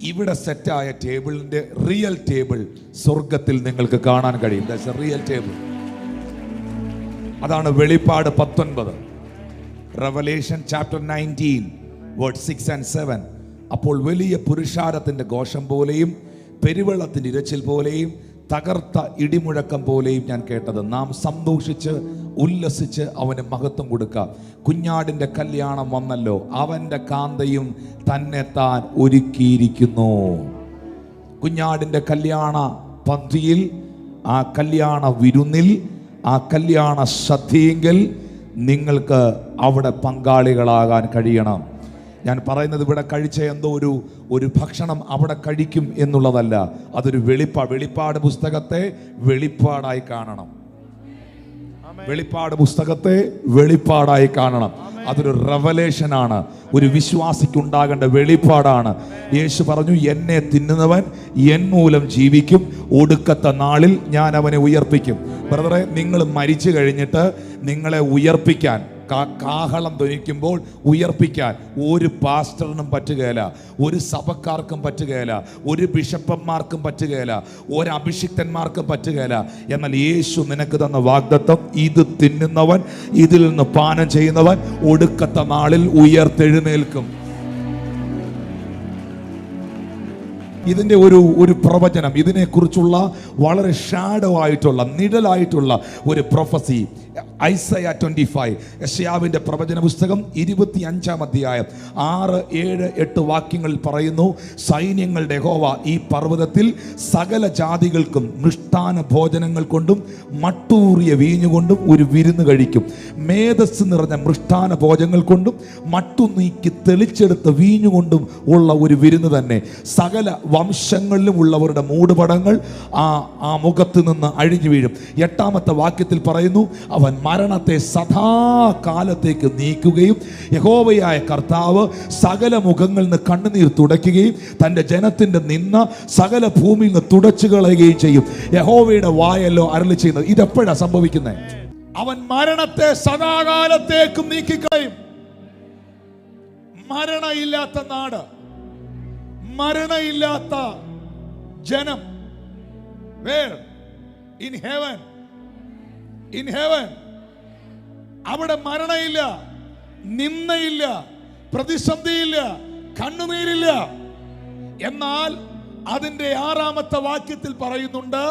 ഇവിടെ സെറ്റായ ടേബിളിൻ്റെ റിയൽ ടേബിൾ സ്വർഗത്തിൽ നിങ്ങൾക്ക് കാണാൻ കഴിയും. That's A real table. അതാണ് വെളിപ്പാട് 19, റെവലേഷൻ ചാപ്റ്റർ 19 വേർഡ് 6 and 7. അപ്പോൾ വലിയ പുരുഷാരത്തിൻ്റെ ഘോഷം പോലെയും പെരുവെള്ളത്തിൻ്റെ ഇരച്ചിൽ പോലെയും തകർത്ത ഇടിമുഴക്കം പോലെയും ഞാൻ കേട്ടത്. നാം സന്തോഷിച്ച് ഉല്ലസിച്ച് അവന് മഹത്വം കൊടുക്കാം. കുഞ്ഞാടിൻ്റെ കല്യാണം വന്നല്ലോ, അവൻ്റെ കാന്തയും തന്നെ താൻ ഒരുക്കിയിരിക്കുന്നു. കുഞ്ഞാടിൻ്റെ കല്യാണ പന്തിയിൽ, ആ കല്യാണ വിരുന്നിൽ, ആ കല്യാണ സദ്യയെങ്കിൽ നിങ്ങൾക്ക് അവിടെ പങ്കാളികളാകാൻ കഴിയണം. ഞാൻ പറയുന്നത് ഇവിടെ കഴിച്ച എന്തോ ഒരു ഭക്ഷണം അവിടെ കഴിക്കും എന്നുള്ളതല്ല, അതൊരു വെളിപ്പാട് പുസ്തകത്തെ വെളിപ്പാടായി കാണണം. വെളിപ്പാട് പുസ്തകത്തെ വെളിപ്പാടായി കാണണം. അതൊരു റെവലേഷനാണ്, ഒരു വിശ്വാസിക്കുണ്ടാകേണ്ട വെളിപ്പാടാണ്. യേശു പറഞ്ഞു, എന്നെ തിന്നുന്നവൻ എൻ മൂലം ജീവിക്കും, ഒടുക്കത്തെ നാളിൽ ഞാൻ അവനെ ഉയർപ്പിക്കും. ബ്രദറെ, നിങ്ങൾ മരിച്ചു കഴിഞ്ഞിട്ട് നിങ്ങളെ ഉയർപ്പിക്കാൻ, കാഹളം ധ്വനിക്കുമ്പോൾ ഉയർപ്പിക്കാൻ ഒരു പാസ്റ്ററിനും പറ്റുകയില്ല, ഒരു സഭക്കാർക്കും പറ്റുകയില്ല, ഒരു ബിഷപ്പന്മാർക്കും പറ്റുകയില്ല, ഒരു അഭിഷിക്തന്മാർക്കും പറ്റുകയില്ല. എന്നാൽ യേശു നിനക്ക് തന്ന വാഗ്ദത്തം, ഇത് തിന്നുന്നവൻ, ഇതിൽ നിന്ന് പാനം ചെയ്യുന്നവൻ ഒടുക്കത്തെ നാളിൽ ഉയർത്തെഴുന്നേൽക്കും. ഇതിൻ്റെ ഒരു പ്രവചനം, ഇതിനെക്കുറിച്ചുള്ള വളരെ ഷാഡോ ആയിട്ടുള്ള, നിഴലായിട്ടുള്ള ഒരു പ്രൊഫസി ഐസയ 25, യെശയ്യാവിൻ്റെ പ്രവചന പുസ്തകം 25-ാം അധ്യായം 6, 7, 8 വാക്യങ്ങളിൽ പറയുന്നു, സൈന്യങ്ങളുടെ യഹോവ ഈ പർവ്വതത്തിൽ സകല ജാതികൾക്കും മൃഷ്ടാന ഭോജനങ്ങൾ കൊണ്ടും മട്ടൂറിയ വീഞ്ഞുകൊണ്ടും ഒരു വിരുന്ന് കഴിക്കും. മേധസ് നിറഞ്ഞ മൃഷ്ടാന ഭോജനങ്ങൾ കൊണ്ടും മട്ടു നീക്കി തെളിച്ചെടുത്ത വീഞ്ഞുകൊണ്ടും ഉള്ള ഒരു വിരുന്ന് തന്നെ. സകല വംശങ്ങളിലും ഉള്ളവരുടെ മൂടുപടങ്ങൾ ആ മുഖത്ത് നിന്ന് അഴിഞ്ഞു വീഴും. 8-ാമത്തെ വാക്യത്തിൽ പറയുന്നു, അവൻ മരണത്തെ സദാകാലത്തേക്ക് നീക്കുകയും യഹോവയായ കർത്താവ് സകല മുഖങ്ങളിൽ നിന്ന് കണ്ണുനീർ തുടയ്ക്കുകയും തൻ്റെ ജനത്തിൻ്റെ നിന്ന സകല ഭൂമിയിൽ നിന്ന് തുടച്ചു കളയുകയും ചെയ്യും. യഹോവയുടെ വായല്ലോ അരുളി ചെയ്യുന്നത്. ഇതെപ്പോഴാണ് സംഭവിക്കുന്നത്? അവൻ മരണത്തെ സദാകാലത്തേക്കും നീക്കിക്കളയും. മരണമില്ലാത്ത നാട്, മരണമില്ലാത്ത ജനം. Where? In heaven. In heaven. അവിടെ മരണമില്ല, നിന്ദയില്ല, പ്രതിസന്ധിയില്ല, കണ്ണുനീരില്ല. എന്നാൽ അതിൻ്റെ 6-ാമത്തെ വാക്യത്തിൽ പറയുന്നുണ്ട്,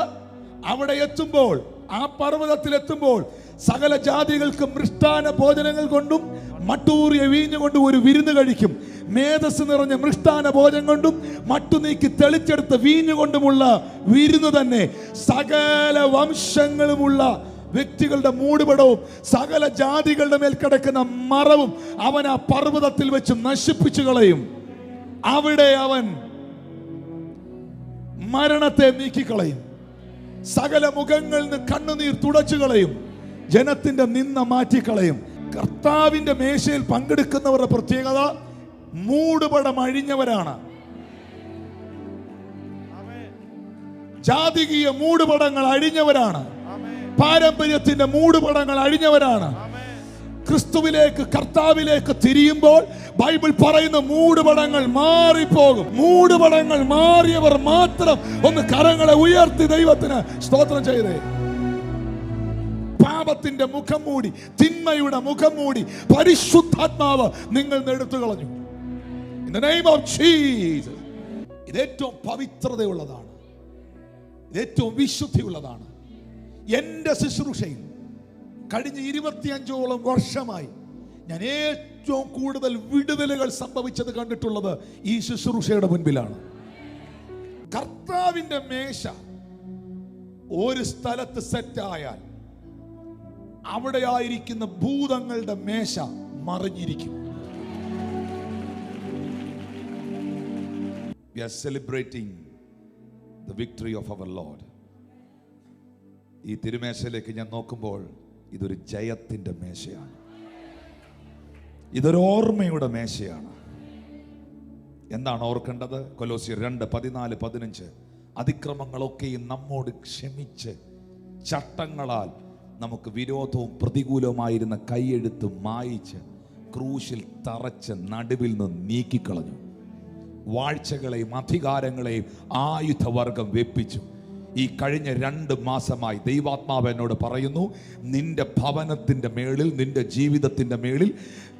അവിടെ എത്തുമ്പോൾ, ആ പർവ്വതത്തിൽ എത്തുമ്പോൾ സകല ജാതികൾക്കും മൃഷ്ടാന ഭോജനങ്ങൾ കൊണ്ടും മട്ടൂറിയ വീഞ്ഞു കൊണ്ടും ഒരു വിരുന്ന് കഴിക്കും. മേധസ് നിറഞ്ഞ മൃഷ്ടാന ഭോജനം കൊണ്ടും മട്ടു നീക്കി തെളിച്ചെടുത്ത വീഞ്ഞു കൊണ്ടുമുള്ള വിരുന്ന് തന്നെ. സകല വംശങ്ങളുമുള്ള വ്യക്തികളുടെ മൂടുപടവും സകല ജാതികളുടെ മേൽ കിടക്കുന്ന മറവും അവൻ ആ പർവ്വതത്തിൽ വെച്ച് നശിപ്പിച്ചു കളയും. അവിടെ അവൻ മരണത്തെ നീക്കിക്കളയും, സകല മുഖങ്ങളിൽ നിന്ന് കണ്ണുനീർ തുടച്ചു കളയും, ജനത്തിന്റെ നിന്ന മാറ്റിക്കളയും. കർത്താവിന്റെ മേശയിൽ പങ്കെടുക്കുന്നവരുടെ പ്രത്യേകത മൂടുപടം അഴിഞ്ഞവരാണ്. ജാതികീയ മൂടുപടങ്ങൾ അഴിഞ്ഞവരാണ്, പാരമ്പര്യത്തിന്റെ മൂടുപടങ്ങൾ അഴിഞ്ഞവരാണ്. ക്രിസ്തുവിലേക്ക്, കർത്താവിലേക്ക് തിരിയുമ്പോൾ ബൈബിൾ പറയുന്ന മൂടുപടങ്ങൾ മാറിപ്പോകും. മൂടുപടങ്ങൾ മാറിയവർ മാത്രം ഒന്ന് കരങ്ങളെ ഉയർത്തി ദൈവത്തിന് സ്തോത്രം ചെയ്തേ. പാപത്തിന്റെ മുഖം മൂടി, തിന്മയുടെ മുഖം മൂടി പരിശുദ്ധാത്മാവ് നിങ്ങൾ എടുത്തു കളഞ്ഞു. In the name of Jesus. ഇത് ഏറ്റവും പവിത്രതയുള്ളതാണ്, ഇത് ഏറ്റവും വിശുദ്ധിയുള്ളതാണ്. എൻ്റെ ശുശ്രൂഷയിൽ കഴിഞ്ഞ 25ഓളം വർഷമായി ഞാൻ ഏറ്റവും കൂടുതൽ വിടുതലുകൾ സംഭവിച്ചത് കണ്ടിട്ടുള്ളത് ഈ ശുശ്രൂഷയുടെ മുൻപിലാണ്. കർത്താവിന്റെ മേശ ഒരു സ്ഥലത്ത് സെറ്റായാൽ അവിടെ ആയിരിക്കുന്ന ഭൂതങ്ങളുടെ മേശ മറിഞ്ഞിരിക്കും. We are celebrating the victory of our Lord. ഈ തിരുമേശയിലേക്ക് ഞാൻ നോക്കുമ്പോൾ ഇതൊരു ജയത്തിൻ്റെ മേശയാണ്, ഇതൊരു ഓർമ്മയുടെ മേശയാണ്. എന്താണ് ഓർക്കേണ്ടത്? കൊലോസ്യർ 2:14-15 അതിക്രമങ്ങളൊക്കെയും നമ്മോട് ക്ഷമിച്ച് ചട്ടങ്ങളാൽ നമുക്ക് വിരോധവും പ്രതികൂലവുമായിരുന്ന കൈയെഴുത്ത് മായിച്ച് ക്രൂശിൽ തറച്ച് നടുവിൽ നിന്ന് നീക്കിക്കളഞ്ഞു. വാഴ്ചകളെയും അധികാരങ്ങളെയും ആയുധവർഗം വെപ്പിച്ചു. ഈ കഴിഞ്ഞ 2 മാസമായി ദൈവാത്മാവ് എന്നോട് പറയുന്നു, നിന്റെ ഭവനത്തിൻ്റെ മേളിൽ, നിന്റെ ജീവിതത്തിൻ്റെ മേളിൽ,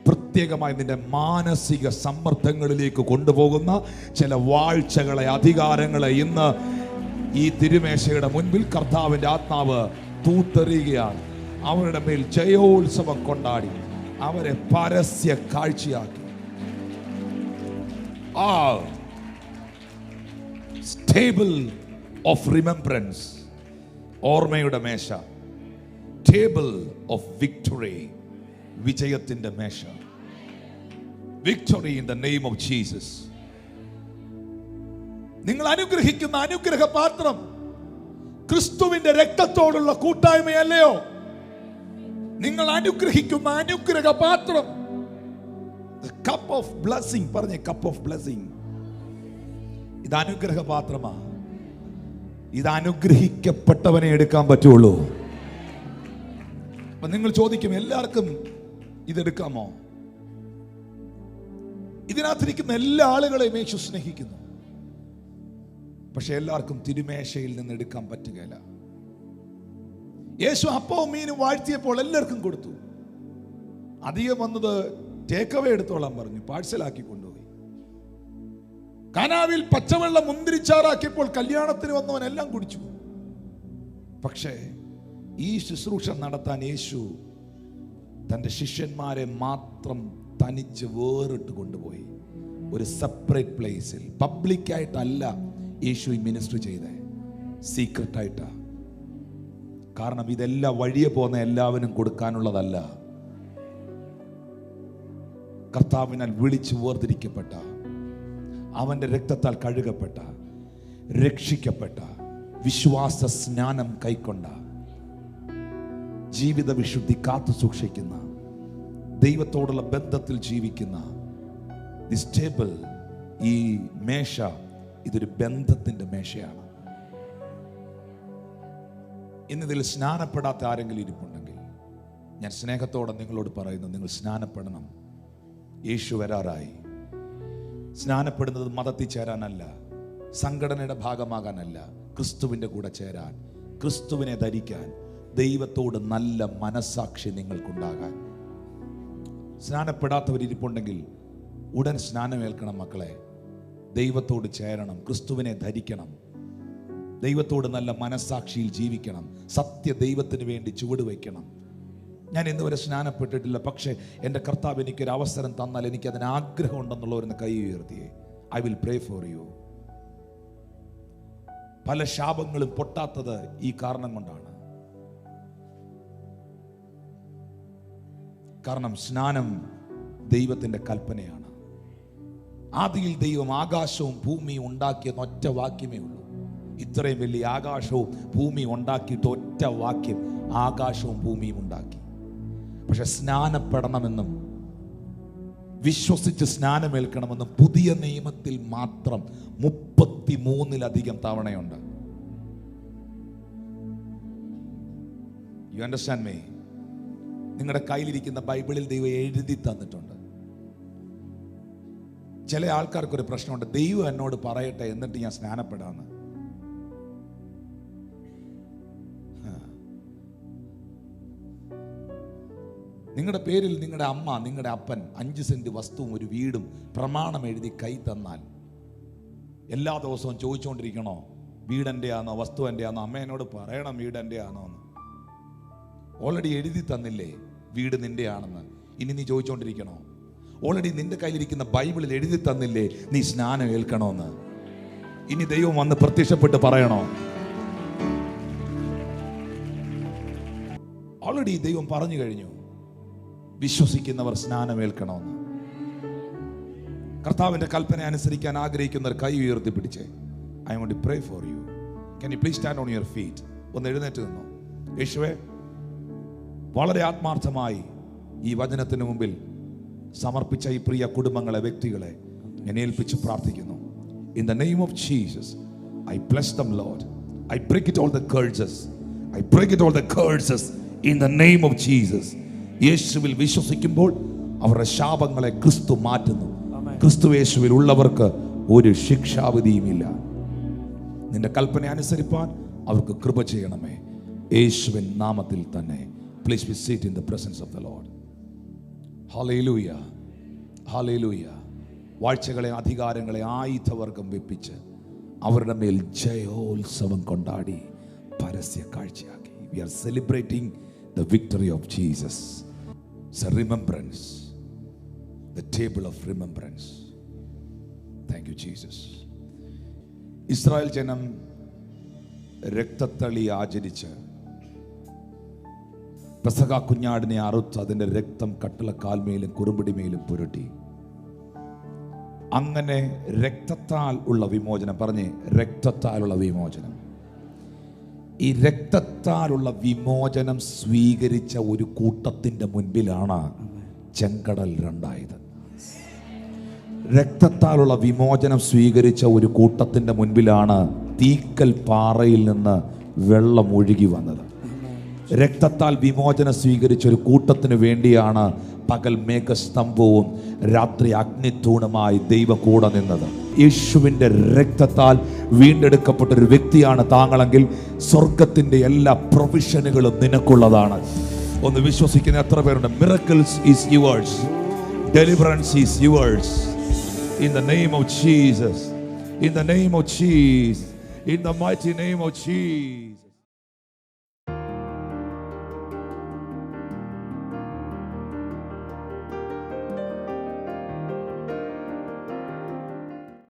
പ്രത്യേകമായി നിന്റെ മാനസിക സമ്മർദ്ദങ്ങളിലേക്ക് കൊണ്ടുപോകുന്ന ചില വാഴ്ചകളെ, അധികാരങ്ങളെ ഇന്ന് ഈ തിരുമേശയുടെ മുൻപിൽ കർത്താവിൻ്റെ ആത്മാവ് തൂത്തെറിയുകയാണ്. അവരുടെ മേൽ ജയോത്സവം കൊണ്ടാടി അവരെ പരസ്യ കാഴ്ചയാക്കി. ആ ടേബിൾ ഓഫ് റിമെമ്പറൻസ്, ഓർമ്മയുടെ മേശ. ടേബിൾ ഓഫ് വിക്ടറി, വിജയത്തിന്റെ മേശ. Victory in the name of Jesus. നിങ്ങൾ അനുഗ്രഹിക്കുന്ന അനുഗ്രഹ പാത്രം ക്രിസ്തുവിന്റെ രക്തത്തോടുള്ള കൂട്ടായ്മയല്ലയോ? നിങ്ങൾ അനുഗ്രഹിക്കുന്ന അനുഗ്രഹ പാത്രം, കപ്പ് ഓഫ് ബ്ലെസ്സിംഗ്. പറഞ്ഞേ, കപ്പ് ഓഫ് ബ്ലെസ്സിംഗ്. ഇത് അനുഗ്രഹ പാത്രമാ. ഇത് അനുഗ്രഹിക്കപ്പെട്ടവനെ എടുക്കാൻ പറ്റുള്ളൂ. അപ്പൊ നിങ്ങൾ ചോദിക്കും, എല്ലാവർക്കും ഇതെടുക്കാമോ? ഇതിനകത്തിരിക്കുന്ന എല്ലാ ആളുകളെയും യേശു സ്നേഹിക്കുന്നു. പക്ഷെ എല്ലാവർക്കും തിരുമേശയിൽ നിന്ന് എടുക്കാൻ പറ്റുകയില്ല. യേശു അപ്പവും മീനും വാഴ്ത്തിയപ്പോൾ എല്ലാവർക്കും കൊടുത്തു. അധികം വന്നത് ടേക്ക് അവേ എടുത്തോളാൻ പറഞ്ഞു, പാഴ്സലാക്കി കൊണ്ടുപോയി. കാനാവിൽ പച്ചവെള്ളം മുന്തിരിച്ചാറാക്കിയപ്പോൾ കല്യാണത്തിന് വന്നവൻ എല്ലാം കുടിച്ചു. പക്ഷേ ഈ ശുശ്രൂഷ നടത്താൻ യേശു തൻ്റെ ശിഷ്യന്മാരെ മാത്രം തനിച്ച് വേറിട്ട് കൊണ്ടുപോയി. ഒരു സെപ്പറേറ്റ് പ്ലേസിൽ, പബ്ലിക്കായിട്ടല്ല യേശു ഈ മിനിസ്റ്റർ ചെയ്തേ, സീക്രട്ടായിട്ടാ. കാരണം ഇതെല്ലാം വഴിയെ പോകുന്ന എല്ലാവരും കൊടുക്കാനുള്ളതല്ല. കർത്താവിനാൽ വിളിച്ച് വേർതിരിക്കപ്പെട്ട, അവന്റെ രക്തത്താൽ കഴുകപ്പെട്ട, രക്ഷിക്കപ്പെട്ട, വിശ്വാസ സ്നാനം കൈക്കൊണ്ട, ജീവിത വിശുദ്ധി കാത്തു സൂക്ഷിക്കുന്ന, ദൈവത്തോടുള്ള ബന്ധത്തിൽ ജീവിക്കുന്ന ദിസ് ടേബിൾ, ഈ മേശ, ഇതൊരു ബന്ധത്തിന്റെ മേശയാണ്. ഇന്നിതിൽ സ്നാനപ്പെടാത്ത ആരെങ്കിലും ഇരിപ്പുണ്ടെങ്കിൽ ഞാൻ സ്നേഹത്തോടെ നിങ്ങളോട് പറയുന്നു, നിങ്ങൾ സ്നാനപ്പെടണം. യേശു വരാറായി. സ്നാനപ്പെടുന്നത് മതത്തിൽ ചേരാനല്ല, സംഘടനയുടെ ഭാഗമാകാനല്ല, ക്രിസ്തുവിൻ്റെ കൂടെ ചേരാൻ, ക്രിസ്തുവിനെ ധരിക്കാൻ, ദൈവത്തോട് നല്ല മനസ്സാക്ഷി നിങ്ങൾക്കുണ്ടാകാൻ. സ്നാനപ്പെടാത്തവരിപ്പുണ്ടെങ്കിൽ ഉടൻ സ്നാനമേൽക്കണം മക്കളെ. ദൈവത്തോട് ചേരണം, ക്രിസ്തുവിനെ ധരിക്കണം, ദൈവത്തോട് നല്ല മനസ്സാക്ഷിയിൽ ജീവിക്കണം, സത്യ ദൈവത്തിന് വേണ്ടി ചുവട് വയ്ക്കണം. ഞാൻ ഇന്നുവരെ സ്നാനപ്പെട്ടിട്ടില്ല, പക്ഷേ എൻ്റെ കർത്താവ് എനിക്കൊരു അവസരം തന്നാൽ എനിക്ക് അതിന് ആഗ്രഹം ഉണ്ടെന്നുള്ളവരെന്ന് കൈ ഉയർത്തിയേ. I will pray for you. പല ശാപങ്ങളും പൊട്ടാത്തത് ഈ കാരണം കൊണ്ടാണ്. കാരണം സ്നാനം ദൈവത്തിൻ്റെ കൽപ്പനയാണ്. ആദിയിൽ ദൈവം ആകാശവും ഭൂമിയും ഉണ്ടാക്കിയെന്ന് ഒറ്റ വാക്യമേ ഉള്ളൂ. ഇത്രയും വലിയ ആകാശവും ഭൂമിയും ഉണ്ടാക്കിയിട്ട് ഒറ്റ വാക്യം, ആകാശവും ഭൂമിയും ഉണ്ടാക്കി. പക്ഷെ സ്നാനപ്പെടണമെന്നും വിശ്വസിച്ച് സ്നാനമേൽക്കണമെന്നും പുതിയ നിയമത്തിൽ മാത്രം 33 തവണയുണ്ട്. You understand me? നിങ്ങളുടെ കയ്യിലിരിക്കുന്ന ബൈബിളിൽ ദൈവം എഴുതി തന്നിട്ടുണ്ട്. ചില ആൾക്കാർക്കൊരു പ്രശ്നമുണ്ട്, ദൈവം എന്നോട് പറയട്ടെ എന്നിട്ട് ഞാൻ സ്നാനപ്പെടാന്ന്. നിങ്ങളുടെ പേരിൽ നിങ്ങളുടെ അമ്മ, നിങ്ങളുടെ അപ്പൻ 5 സെന്റ് വസ്തുവും ഒരു വീടും പ്രമാണം എഴുതി കൈ തന്നാൽ എല്ലാ ദിവസവും ചോദിച്ചുകൊണ്ടിരിക്കണോ വീട് എൻ്റെ ആണോ വസ്തു എൻ്റെ ആണോ? അമ്മ എന്നോട് പറയണം വീട് എൻ്റെ ആണോ എന്ന്. ഓൾറെഡി എഴുതി തന്നില്ലേ വീട് നിന്റെ ആണെന്ന്, ഇനി നീ ചോദിച്ചുകൊണ്ടിരിക്കണോ? ഓൾറെഡി നിന്റെ കയ്യിലിരിക്കുന്ന ബൈബിളിൽ എഴുതി തന്നില്ലേ നീ സ്നാനം ഏൽക്കണമെന്ന്? ഇനി ദൈവം വന്ന് പ്രത്യക്ഷപ്പെട്ട് പറയണോ? ഓൾറെഡി ദൈവം പറഞ്ഞു കഴിഞ്ഞു, വിശ്വസിക്കുന്നവർ സ്നാനമേൽക്കണമെന്ന്. കർത്താവിന്റെ കൽപ്പന അനുസരിക്കാൻ ആഗ്രഹിക്കുന്നവർ കൈ ഉയർത്തി പിടിച്ചേ. I want to pray for you. Can you please stand on your feet? ഒന്ന് എഴുന്നേറ്റ് നിന്നോ. യേശുവേ, വളരെ ആത്മാർത്ഥമായി ഈ വചനത്തിന് മുമ്പിൽ സമർപ്പിച്ച ഈ പ്രിയ കുടുംബങ്ങളെ, വ്യക്തികളെ ഞാൻ ഏൽപ്പിച്ച് പ്രാർത്ഥിക്കുന്നു. In the name of Jesus I bless them lord. I break it all the curses. I break it all the curses in the name of Jesus. യേശുവിൽ വിശ്വസിക്കുമ്പോൾ അവരുടെ ശാപങ്ങളെ ക്രിസ്തു മാറ്റുന്നു. ക്രിസ്തു യേശുവിൽ ഉള്ളവർക്ക് ഒരു ശിക്ഷാവിധിയുമില്ല. നിന്റെ കൽപ്പന അനുസരിപ്പാൻ അവർക്ക് കൃപ ചെയ്യണമേ, യേശുവിൻ നാമത്തിൽ തന്നെ. Please be seated in the presence of the Lord. Hallelujah. Hallelujah. വാഴ്ചകളെ അധികാരങ്ങളെ ആയുധവർഗം വെപ്പിച്ച് അവരുടെ മേൽ ജയോത്സവം കൊണ്ടാടി പരസ്യ കാഴ്ചയാക്കി. We are celebrating the victory of Jesus. It's a remembrance, the table of remembrance. Thank you, Jesus. Israel ജനം രക്തത്തളി ആചരിച്ച് പെസഹ കുഞ്ഞാടിനെ അറുത്ത് അതിൻ്റെ രക്തം കട്ടിളക്കാൽമേലും കുറുമ്പടിമേലും പുരട്ടി. അങ്ങനെ രക്തത്താൽ ഉള്ള വിമോചനം, പറഞ്ഞേ, രക്തത്താലുള്ള വിമോചനം. ഈ രക്തത്താലുള്ള വിമോചനം സ്വീകരിച്ച ഒരു കൂട്ടത്തിൻ്റെ മുൻപിലാണ് ചെങ്കടൽ രണ്ടായത്. രക്തത്താലുള്ള വിമോചനം സ്വീകരിച്ച ഒരു കൂട്ടത്തിൻ്റെ മുൻപിലാണ് തീക്കൽ പാറയിൽ നിന്ന് വെള്ളം ഒഴുകി വന്നത്. രക്തത്താൽ വിമോചനം സ്വീകരിച്ച ഒരു കൂട്ടത്തിന് വേണ്ടിയാണ് പകൽ മേഘസ്തംഭവും രാത്രി അഗ്നിത്തൂണുമായി ദൈവം കൂടെ നിന്നത്. യേശുവിൻ്റെ രക്തത്താൽ വീണ്ടെടുക്കപ്പെട്ട ഒരു വ്യക്തിയാണ് താങ്കളെങ്കിൽ സ്വർഗത്തിൻ്റെ എല്ലാ പ്രൊവിഷനുകളും നിനക്കുള്ളതാണ്. ഒന്ന് വിശ്വസിക്കുന്ന എത്ര പേരുണ്ട്? Miracles is yours, deliverance is yours. In the name of Jesus, in the name of Jesus, in the mighty name of Jesus.